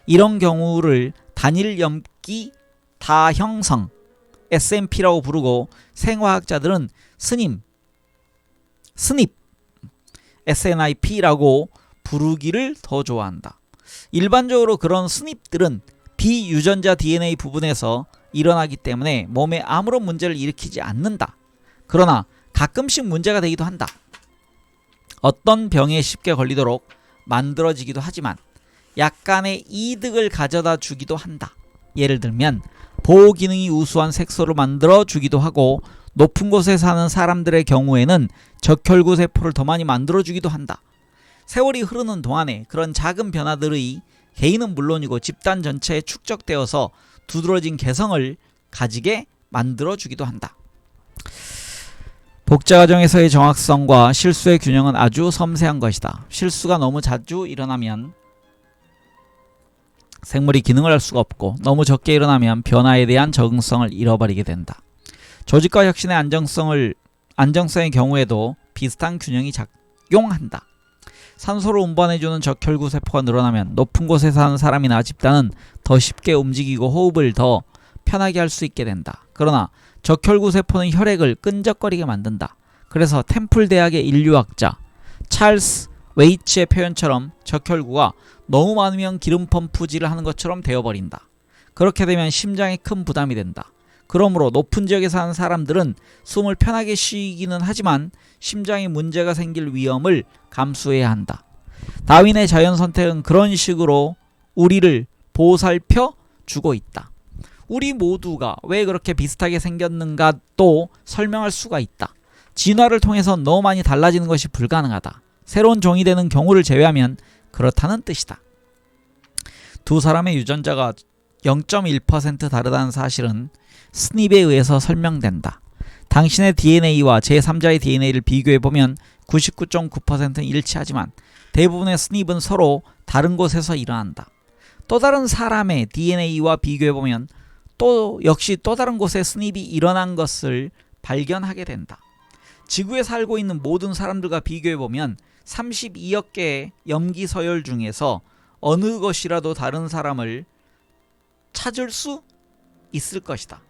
이런 경우를 단일 염기 다형성 SNP라고 부르고 생화학자들은 SNP SNIP라고 부르기를 더 좋아한다. 일반적으로 그런 SNP들은 비유전자 DNA 부분에서 일어나기 때문에 몸에 아무런 문제를 일으키지 않는다. 그러나 가끔씩 문제가 되기도 한다. 어떤 병에 쉽게 걸리도록 만들어지기도 하지만 약간의 이득을 가져다 주기도 한다. 예를 들면 보호 기능이 우수한 색소를 만들어 주기도 하고 높은 곳에 사는 사람들의 경우에는 적혈구 세포를 더 많이 만들어 주기도 한다. 세월이 흐르는 동안에 그런 작은 변화들의 개인은 물론이고 집단 전체에 축적되어서 두드러진 개성을 가지게 만들어 주기도 한다. 복제 과정에서의 정확성과 실수의 균형은 아주 섬세한 것이다. 실수가 너무 자주 일어나면 생물이 기능을 할 수가 없고 너무 적게 일어나면 변화에 대한 적응성을 잃어버리게 된다. 조직과 혁신의 안정성의 경우에도 비슷한 균형이 작용한다. 산소를 운반해주는 적혈구 세포가 늘어나면 높은 곳에 사는 사람이나 집단은 더 쉽게 움직이고 호흡을 더 편하게 할 수 있게 된다. 그러나 적혈구 세포는 혈액을 끈적거리게 만든다. 그래서 템플 대학의 인류학자 찰스 웨이츠의 표현처럼 적혈구가 너무 많으면 기름 펌프질을 하는 것처럼 되어버린다. 그렇게 되면 심장에 큰 부담이 된다. 그러므로 높은 지역에 사는 사람들은 숨을 편하게 쉬기는 하지만 심장에 문제가 생길 위험을 감수해야 한다. 다윈의 자연선택은 그런 식으로 우리를 보살펴 주고 있다. 우리 모두가 왜 그렇게 비슷하게 생겼는가 또 설명할 수가 있다. 진화를 통해서 너무 많이 달라지는 것이 불가능하다. 새로운 종이 되는 경우를 제외하면 그렇다는 뜻이다. 두 사람의 유전자가 0.1% 다르다는 사실은 스닙에 의해서 설명된다. 당신의 DNA와 제3자의 DNA를 비교해보면 99.9%는 일치하지만 대부분의 스닙은 서로 다른 곳에서 일어난다. 또 다른 사람의 DNA와 비교해보면 역시 또 다른 곳에 스닙이 일어난 것을 발견하게 된다. 지구에 살고 있는 모든 사람들과 비교해보면 32억 개의 염기 서열 중에서 어느 것이라도 다른 사람을 찾을 수 있을 것이다.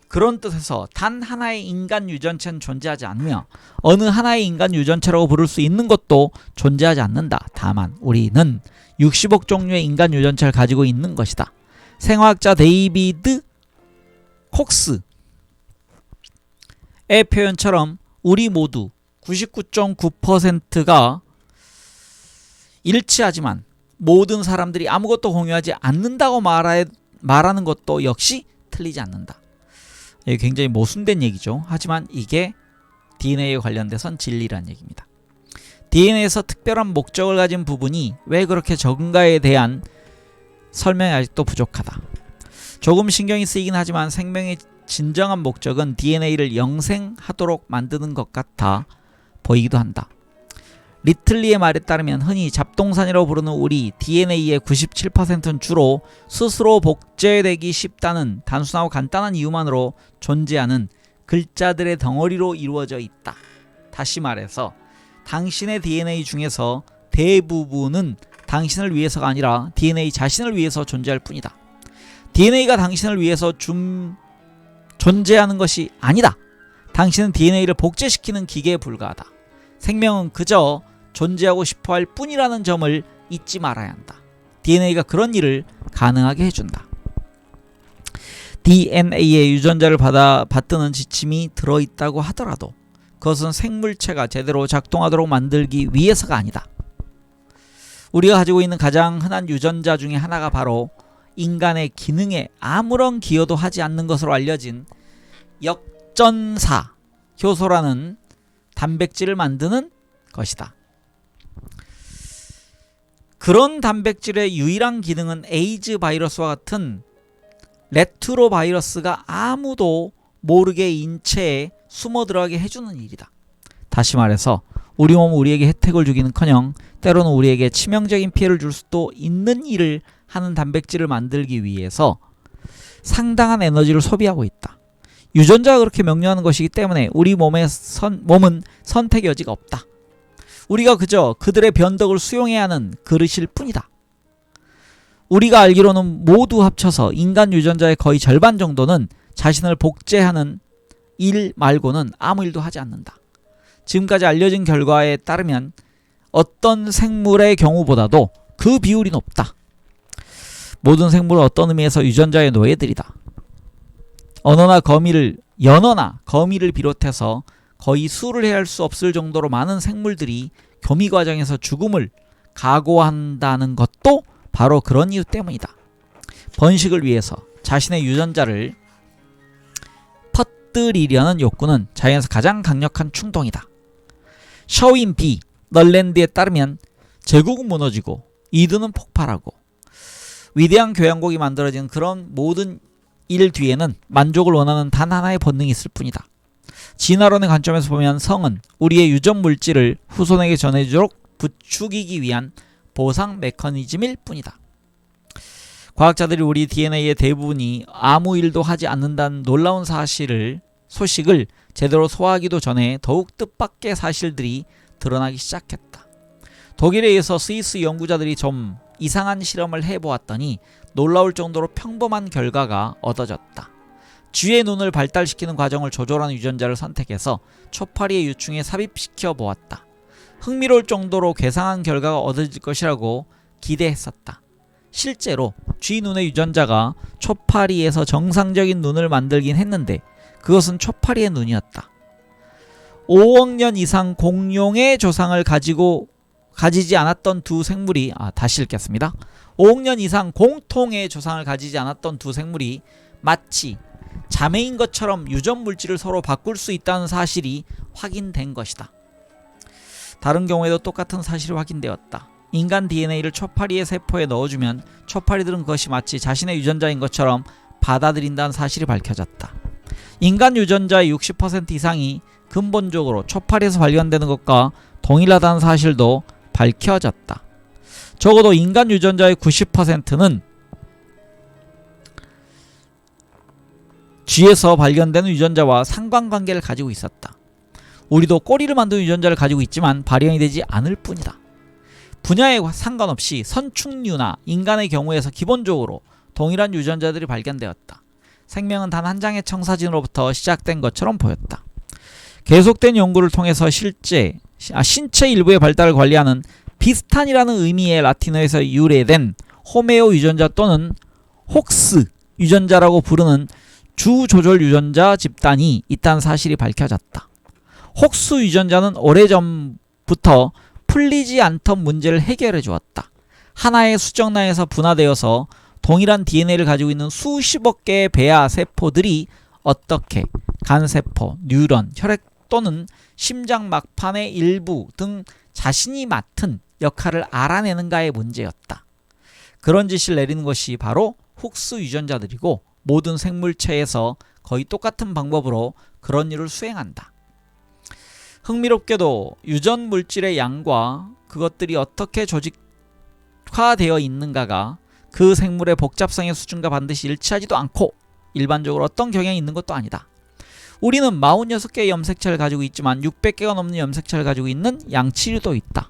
그런 뜻에서 단 하나의 인간 유전체는 존재하지 않으며 어느 하나의 인간 유전체라고 부를 수 있는 것도 존재하지 않는다. 다만 우리는 60억 종류의 인간 유전체를 가지고 있는 것이다. 생화학자 데이비드 콕스의 표현처럼 우리 모두 99.9%가 일치하지만 모든 사람들이 아무것도 공유하지 않는다고 말하는 것도 역시 틀리지 않는다. 굉장히 모순된 얘기죠. 하지만 이게 DNA에 관련돼선 진리란 얘기입니다. DNA에서 특별한 목적을 가진 부분이 왜 그렇게 적은가에 대한 설명이 아직도 부족하다. 조금 신경이 쓰이긴 하지만 생명의 진정한 목적은 DNA를 영생하도록 만드는 것 같아 보이기도 한다. 리틀리의 말에 따르면 흔히 잡동산이라고 부르는 우리 DNA의 97%는 주로 스스로 복제되기 쉽다는 단순하고 간단한 이유만으로 존재하는 글자들의 덩어리로 이루어져 있다. 다시 말해서 당신의 DNA 중에서 대부분은 당신을 위해서가 아니라 DNA 자신을 위해서 존재할 뿐이다. DNA가 당신을 위해서 존재하는 것이 아니다. 당신은 DNA를 복제시키는 기계에 불과하다. 생명은 그저 존재하고 싶어할 뿐이라는 점을 잊지 말아야 한다. DNA가 그런 일을 가능하게 해준다. DNA에 유전자를 받드는 지침이 들어있다고 하더라도 그것은 생물체가 제대로 작동하도록 만들기 위해서가 아니다. 우리가 가지고 있는 가장 흔한 유전자 중에 하나가 바로 인간의 기능에 아무런 기여도 하지 않는 것으로 알려진 역전사 효소라는 단백질을 만드는 것이다. 그런 단백질의 유일한 기능은 에이즈 바이러스와 같은 레트로 바이러스가 아무도 모르게 인체에 숨어 들어가게 해주는 일이다. 다시 말해서 우리 몸은 우리에게 혜택을 주기는커녕 때로는 우리에게 치명적인 피해를 줄 수도 있는 일을 하는 단백질을 만들기 위해서 상당한 에너지를 소비하고 있다. 유전자가 그렇게 명령하는 것이기 때문에 우리 몸은 선택의 여지가 없다. 우리가 그저 그들의 변덕을 수용해야 하는 그릇일 뿐이다. 우리가 알기로는 모두 합쳐서 인간 유전자의 거의 절반 정도는 자신을 복제하는 일 말고는 아무 일도 하지 않는다. 지금까지 알려진 결과에 따르면 어떤 생물의 경우보다도 그 비율이 높다. 모든 생물은 어떤 의미에서 유전자의 노예들이다. 연어나 거미를 비롯해서 거의 수를 헤아릴 수 없을 정도로 많은 생물들이 교미 과정에서 죽음을 각오한다는 것도 바로 그런 이유 때문이다. 번식을 위해서 자신의 유전자를 퍼뜨리려는 욕구는 자연에서 가장 강력한 충동이다. 셔윈 B. 널랜드에 따르면 제국은 무너지고 이든은 폭발하고 위대한 교향곡이 만들어진 그런 모든 일 뒤에는 만족을 원하는 단 하나의 본능이 있을 뿐이다. 진화론의 관점에서 보면 성은 우리의 유전 물질을 후손에게 전해주도록 부추기기 위한 보상 메커니즘일 뿐이다. 과학자들이 우리 DNA의 대부분이 아무 일도 하지 않는다는 놀라운 소식을 제대로 소화하기도 전에 더욱 뜻밖의 사실들이 드러나기 시작했다. 독일에 의해서 스위스 연구자들이 좀 이상한 실험을 해보았더니 놀라울 정도로 평범한 결과가 얻어졌다. 쥐의 눈을 발달시키는 과정을 조절하는 유전자를 선택해서 초파리의 유충에 삽입시켜 보았다. 흥미로울 정도로 괴상한 결과가 얻어질 것이라고 기대했었다. 실제로 쥐 눈의 유전자가 초파리에서 정상적인 눈을 만들긴 했는데 그것은 초파리의 눈이었다. 5억 년 이상 공룡의 조상을 가지지 않았던 두 생물이 다시 읽겠습니다. 5억 년 이상 공통의 조상을 가지지 않았던 두 생물이 마치 자매인 것처럼 유전 물질을 서로 바꿀 수 있다는 사실이 확인된 것이다. 다른 경우에도 똑같은 사실이 확인되었다. 인간 DNA를 초파리의 세포에 넣어주면 초파리들은 그것이 마치 자신의 유전자인 것처럼 받아들인다는 사실이 밝혀졌다. 인간 유전자의 60% 이상이 근본적으로 초파리에서 발견되는 것과 동일하다는 사실도 밝혀졌다. 적어도 인간 유전자의 90%는 쥐에서 발견되는 유전자와 상관관계를 가지고 있었다. 우리도 꼬리를 만드는 유전자를 가지고 있지만 발현이 되지 않을 뿐이다. 분야에 상관없이 선충류나 인간의 경우에서 기본적으로 동일한 유전자들이 발견되었다. 생명은 단 한 장의 청사진으로부터 시작된 것처럼 보였다. 계속된 연구를 통해서 신체 일부의 발달을 관리하는 비슷한이라는 의미의 라틴어에서 유래된 호메오 유전자 또는 혹스 유전자라고 부르는 주조절 유전자 집단이 있다는 사실이 밝혀졌다. 혹스 유전자는 오래전부터 풀리지 않던 문제를 해결해 주었다. 하나의 수정란에서 분화되어서 동일한 DNA를 가지고 있는 수십억 개의 배아 세포들이 어떻게 간세포, 뉴런, 혈액 또는 심장 막판의 일부 등 자신이 맡은 역할을 알아내는가의 문제였다. 그런 지시를 내리는 것이 바로 훅스 유전자들이고 모든 생물체에서 거의 똑같은 방법으로 그런 일을 수행한다. 흥미롭게도 유전 물질의 양과 그것들이 어떻게 조직화되어 있는가가 그 생물의 복잡성의 수준과 반드시 일치하지도 않고 일반적으로 어떤 경향이 있는 것도 아니다. 우리는 46개의 염색체를 가지고 있지만 600개가 넘는 염색체를 가지고 있는 양치류도 있다.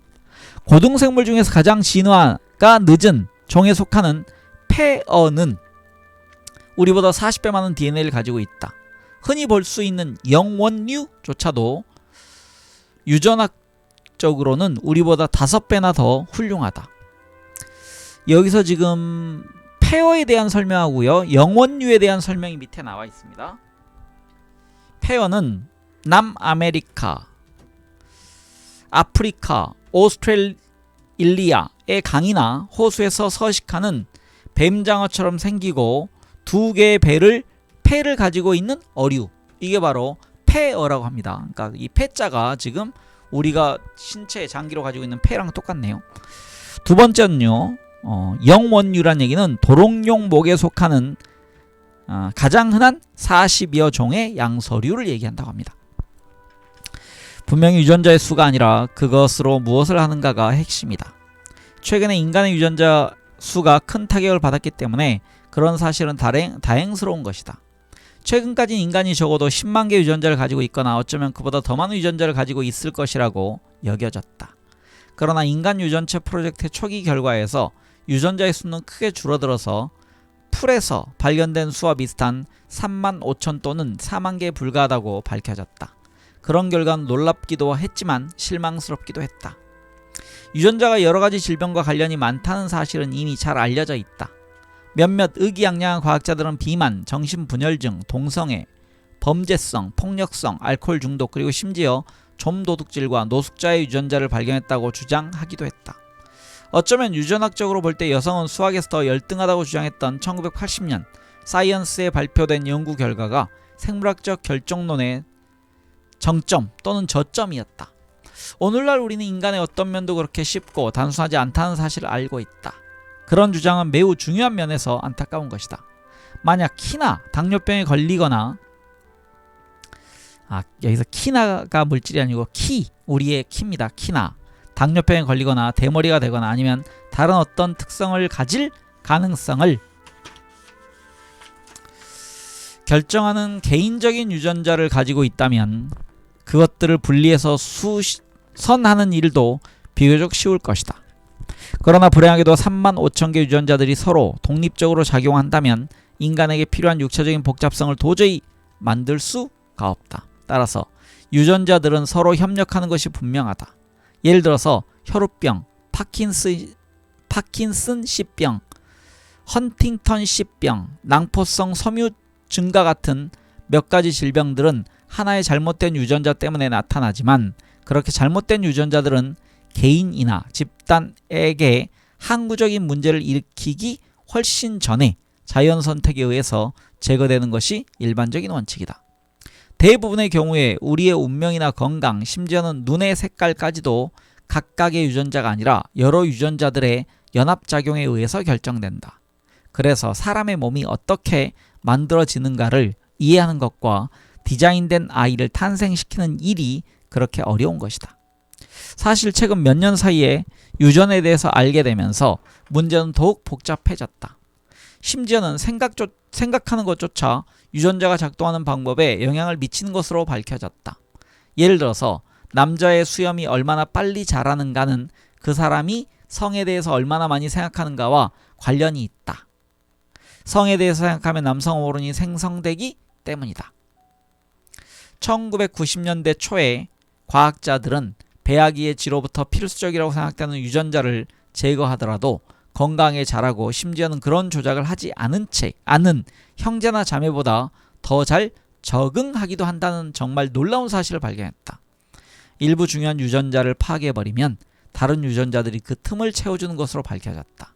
고등생물 중에서 가장 진화가 늦은 종에 속하는 페어는 우리보다 40배 많은 DNA를 가지고 있다. 흔히 볼 수 있는 영원류조차도 유전학적으로는 우리보다 5배나 더 훌륭하다. 여기서 지금 페어에 대한 설명하고요. 영원류에 대한 설명이 밑에 나와 있습니다. 페어는 남아메리카, 아프리카, 오스트레일리아의 강이나 호수에서 서식하는 뱀장어처럼 생기고 2개의 폐를 가지고 있는 어류, 이게 바로 페어라고 합니다. 그러니까 이 폐자가 지금 우리가 신체의 장기로 가지고 있는 폐랑 똑같네요. 두 번째는요, 영원류란 얘기는 도롱뇽목에 속하는 가장 흔한 40여 종의 양서류를 얘기한다고 합니다. 분명히 유전자의 수가 아니라 그것으로 무엇을 하는가가 핵심이다. 최근에 인간의 유전자 수가 큰 타격을 받았기 때문에 그런 사실은 다행스러운 것이다. 최근까지 인간이 적어도 10만 개 유전자를 가지고 있거나 어쩌면 그보다 더 많은 유전자를 가지고 있을 것이라고 여겨졌다. 그러나 인간 유전체 프로젝트의 초기 결과에서 유전자의 수는 크게 줄어들어서 풀에서 발견된 수와 비슷한 3만 5천 또는 4만 개에 불과하다고 밝혀졌다. 그런 결과는 놀랍기도 했지만 실망스럽기도 했다. 유전자가 여러가지 질병과 관련이 많다는 사실은 이미 잘 알려져 있다. 몇몇 의기양양한 과학자들은 비만, 정신분열증, 동성애, 범죄성, 폭력성, 알코올 중독 그리고 심지어 좀도둑질과 노숙자의 유전자를 발견했다고 주장하기도 했다. 어쩌면 유전학적으로 볼 때 여성은 수학에서 더 열등하다고 주장했던 1980년 사이언스에 발표된 연구 결과가 생물학적 결정론의 정점 또는 저점이었다. 오늘날 우리는 인간의 어떤 면도 그렇게 쉽고 단순하지 않다는 사실을 알고 있다. 그런 주장은 매우 중요한 면에서 안타까운 것이다. 만약 키나 당뇨병에 걸리거나 여기서 키나가 물질이 아니고 우리의 키입니다. 키나 당뇨병에 걸리거나 대머리가 되거나 아니면 다른 어떤 특성을 가질 가능성을 결정하는 개인적인 유전자를 가지고 있다면 그것들을 분리해서 수선하는 일도 비교적 쉬울 것이다. 그러나 불행하게도 3만 5천 개 유전자들이 서로 독립적으로 작용한다면 인간에게 필요한 육체적인 복잡성을 도저히 만들 수가 없다. 따라서 유전자들은 서로 협력하는 것이 분명하다. 예를 들어서 혈우병, 파킨슨씨병, 헌팅턴씨병, 낭포성 섬유증과 같은 몇 가지 질병들은 하나의 잘못된 유전자 때문에 나타나지만 그렇게 잘못된 유전자들은 개인이나 집단에게 항구적인 문제를 일으키기 훨씬 전에 자연선택에 의해서 제거되는 것이 일반적인 원칙이다. 대부분의 경우에 우리의 운명이나 건강, 심지어는 눈의 색깔까지도 각각의 유전자가 아니라 여러 유전자들의 연합작용에 의해서 결정된다. 그래서 사람의 몸이 어떻게 만들어지는가를 이해하는 것과 디자인된 아이를 탄생시키는 일이 그렇게 어려운 것이다. 사실 최근 몇 년 사이에 유전에 대해서 알게 되면서 문제는 더욱 복잡해졌다. 심지어는 생각하는 것조차 유전자가 작동하는 방법에 영향을 미치는 것으로 밝혀졌다. 예를 들어서 남자의 수염이 얼마나 빨리 자라는가는 그 사람이 성에 대해서 얼마나 많이 생각하는가와 관련이 있다. 성에 대해서 생각하면 남성 호르몬이 생성되기 때문이다. 1990년대 초에 과학자들은 배아기의 쥐로부터 필수적이라고 생각되는 유전자를 제거하더라도 건강에 자라고 심지어는 그런 조작을 하지 않은 형제나 자매보다 더 잘 적응하기도 한다는 정말 놀라운 사실을 발견했다. 일부 중요한 유전자를 파괴해버리면 다른 유전자들이 그 틈을 채워주는 것으로 밝혀졌다.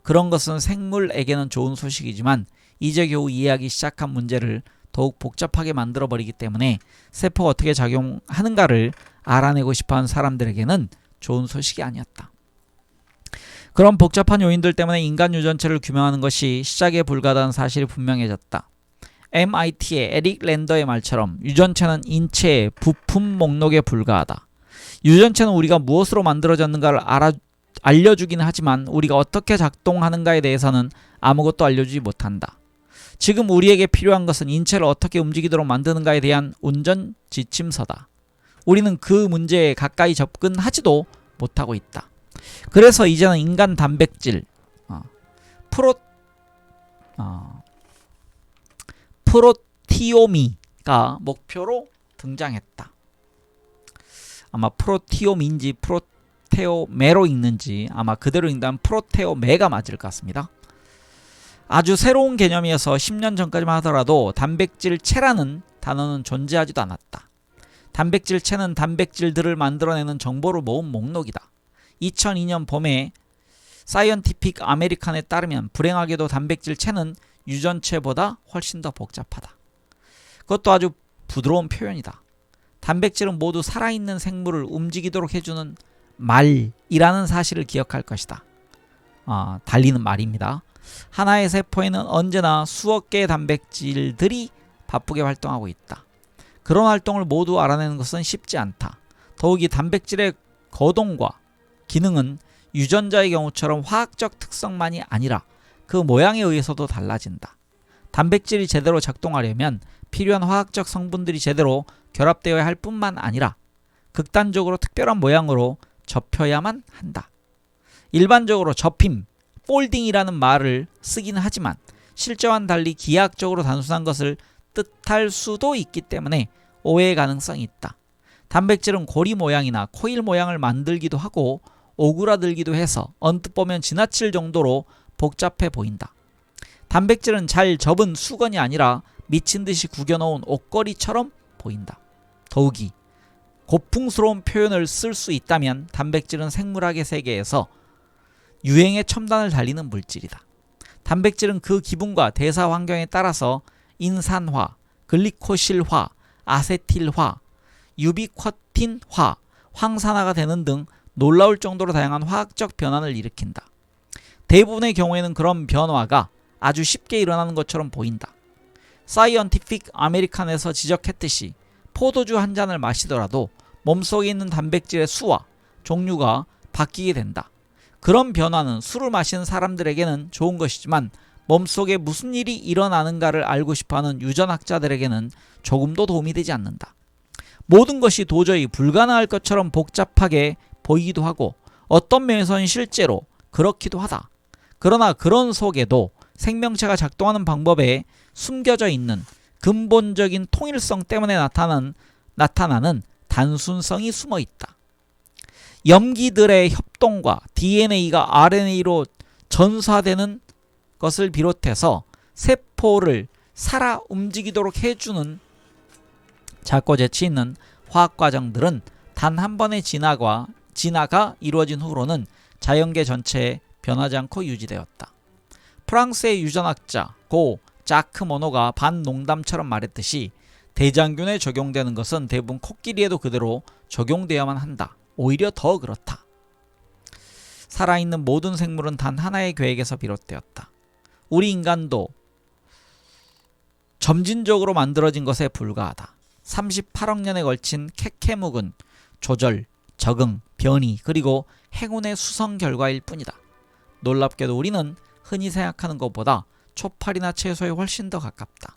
그런 것은 생물에게는 좋은 소식이지만 이제 겨우 이해하기 시작한 문제를 더욱 복잡하게 만들어버리기 때문에 세포가 어떻게 작용하는가를 알아내고 싶어하는 사람들에게는 좋은 소식이 아니었다. 그런 복잡한 요인들 때문에 인간 유전체를 규명하는 것이 시작에 불과하다는 사실이 분명해졌다. MIT의 에릭 랜더의 말처럼 유전체는 인체의 부품 목록에 불과하다. 유전체는 우리가 무엇으로 만들어졌는가를 알려주긴 하지만 우리가 어떻게 작동하는가에 대해서는 아무것도 알려주지 못한다. 지금 우리에게 필요한 것은 인체를 어떻게 움직이도록 만드는가에 대한 운전 지침서다. 우리는 그 문제에 가까이 접근하지도 못하고 있다. 그래서 이제는 인간 단백질 프로티오미가 목표로 등장했다. 아마 프로티오미인지 프로테오메로 읽는지 아마 그대로 읽는다면 프로테오메가 맞을 것 같습니다. 아주 새로운 개념이어서 10년 전까지만 하더라도 단백질체라는 단어는 존재하지도 않았다. 단백질체는 단백질들을 만들어내는 정보를 모은 목록이다. 2002년 봄에 사이언티픽 아메리칸에 따르면 불행하게도 단백질체는 유전체보다 훨씬 더 복잡하다. 그것도 아주 부드러운 표현이다. 단백질은 모두 살아있는 생물을 움직이도록 해주는 말이라는 사실을 기억할 것이다. 달리는 말입니다. 하나의 세포에는 언제나 수억 개의 단백질들이 바쁘게 활동하고 있다. 그런 활동을 모두 알아내는 것은 쉽지 않다. 더욱이 단백질의 거동과 기능은 유전자의 경우처럼 화학적 특성만이 아니라 그 모양에 의해서도 달라진다. 단백질이 제대로 작동하려면 필요한 화학적 성분들이 제대로 결합되어야 할 뿐만 아니라 극단적으로 특별한 모양으로 접혀야만 한다. 일반적으로 접힘, 폴딩이라는 말을 쓰긴 하지만 실제와는 달리 기하학적으로 단순한 것을 뜻할 수도 있기 때문에 오해의 가능성이 있다. 단백질은 고리 모양이나 코일 모양을 만들기도 하고 오그라들기도 해서 언뜻 보면 지나칠 정도로 복잡해 보인다. 단백질은 잘 접은 수건이 아니라 미친 듯이 구겨놓은 옷걸이처럼 보인다. 더욱이 고풍스러운 표현을 쓸 수 있다면 단백질은 생물학의 세계에서 유행의 첨단을 달리는 물질이다. 단백질은 그 기분과 대사 환경에 따라서 인산화, 글리코실화, 아세틸화, 유비쿼틴화, 황산화가 되는 등 놀라울 정도로 다양한 화학적 변화를 일으킨다. 대부분의 경우에는 그런 변화가 아주 쉽게 일어나는 것처럼 보인다. 사이언티픽 아메리칸에서 지적했듯이 포도주 한 잔을 마시더라도 몸속에 있는 단백질의 수와 종류가 바뀌게 된다. 그런 변화는 술을 마시는 사람들에게는 좋은 것이지만 몸속에 무슨 일이 일어나는가를 알고 싶어하는 유전학자들에게는 조금도 도움이 되지 않는다. 모든 것이 도저히 불가능할 것처럼 복잡하게 보이기도 하고 어떤 면에서는 실제로 그렇기도 하다. 그러나 그런 속에도 생명체가 작동하는 방법에 숨겨져 있는 근본적인 통일성 때문에 나타나는 단순성이 숨어 있다. 염기들의 협동과 DNA가 RNA로 전사되는 것을 비롯해서 세포를 살아 움직이도록 해주는 작고 재치 있는 화학 과정들은 단 한 번의 진화가 이루어진 후로는 자연계 전체에 변하지 않고 유지되었다. 프랑스의 유전학자 고 자크 모노가 반농담처럼 말했듯이 대장균에 적용되는 것은 대부분 코끼리에도 그대로 적용되어야만 한다. 오히려 더 그렇다. 살아있는 모든 생물은 단 하나의 계획에서 비롯되었다. 우리 인간도 점진적으로 만들어진 것에 불과하다. 38억 년에 걸친 캐캐묵은 조절, 적응, 변이, 그리고 행운의 수성 결과일 뿐이다. 놀랍게도 우리는 흔히 생각하는 것보다 초파리나 채소에 훨씬 더 가깝다.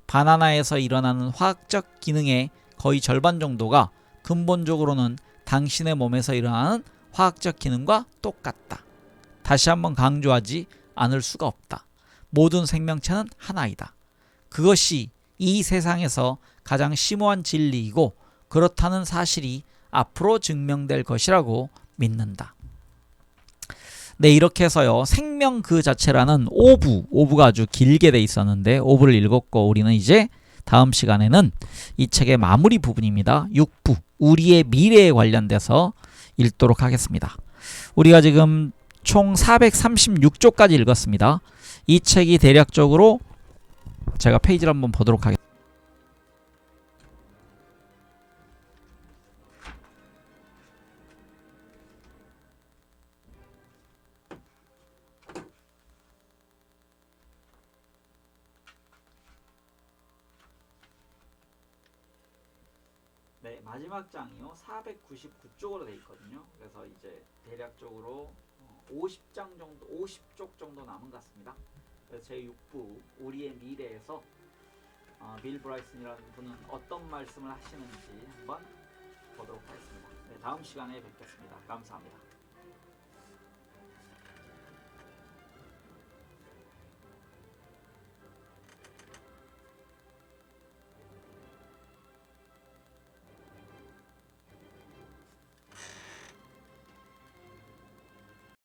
바나나에서 일어나는 화학적 기능의 거의 절반 정도가 근본적으로는 당신의 몸에서 일어나는 화학적 기능과 똑같다. 다시 한번 강조하지 않을 수가 없다. 모든 생명체는 하나이다. 그것이 이 세상에서 가장 심오한 진리이고 그렇다는 사실이 앞으로 증명될 것이라고 믿는다. 네, 이렇게 해서요, 생명 그 자체라는 5부가 아주 길게 돼 있었는데 5부를 읽었고 우리는 이제 다음 시간에는 이 책의 마무리 부분입니다. 6부, 우리의 미래에 관련돼서 읽도록 하겠습니다. 우리가 지금 총 436쪽까지 읽었습니다. 이 책이 대략적으로 제가 페이지를 한번 보도록 하겠습니다. 네, 마지막 장이요. 499쪽으로 돼 있거든요. 그래서 이제 대략적으로 50장 정도, 50쪽 정도 남은 것 같습니다. 그래서 제 6부 우리의 미래에서 빌 브라이슨이라는 분은 어떤 말씀을 하시는지 한번 보도록 하겠습니다. 네, 다음 시간에 뵙겠습니다. 감사합니다.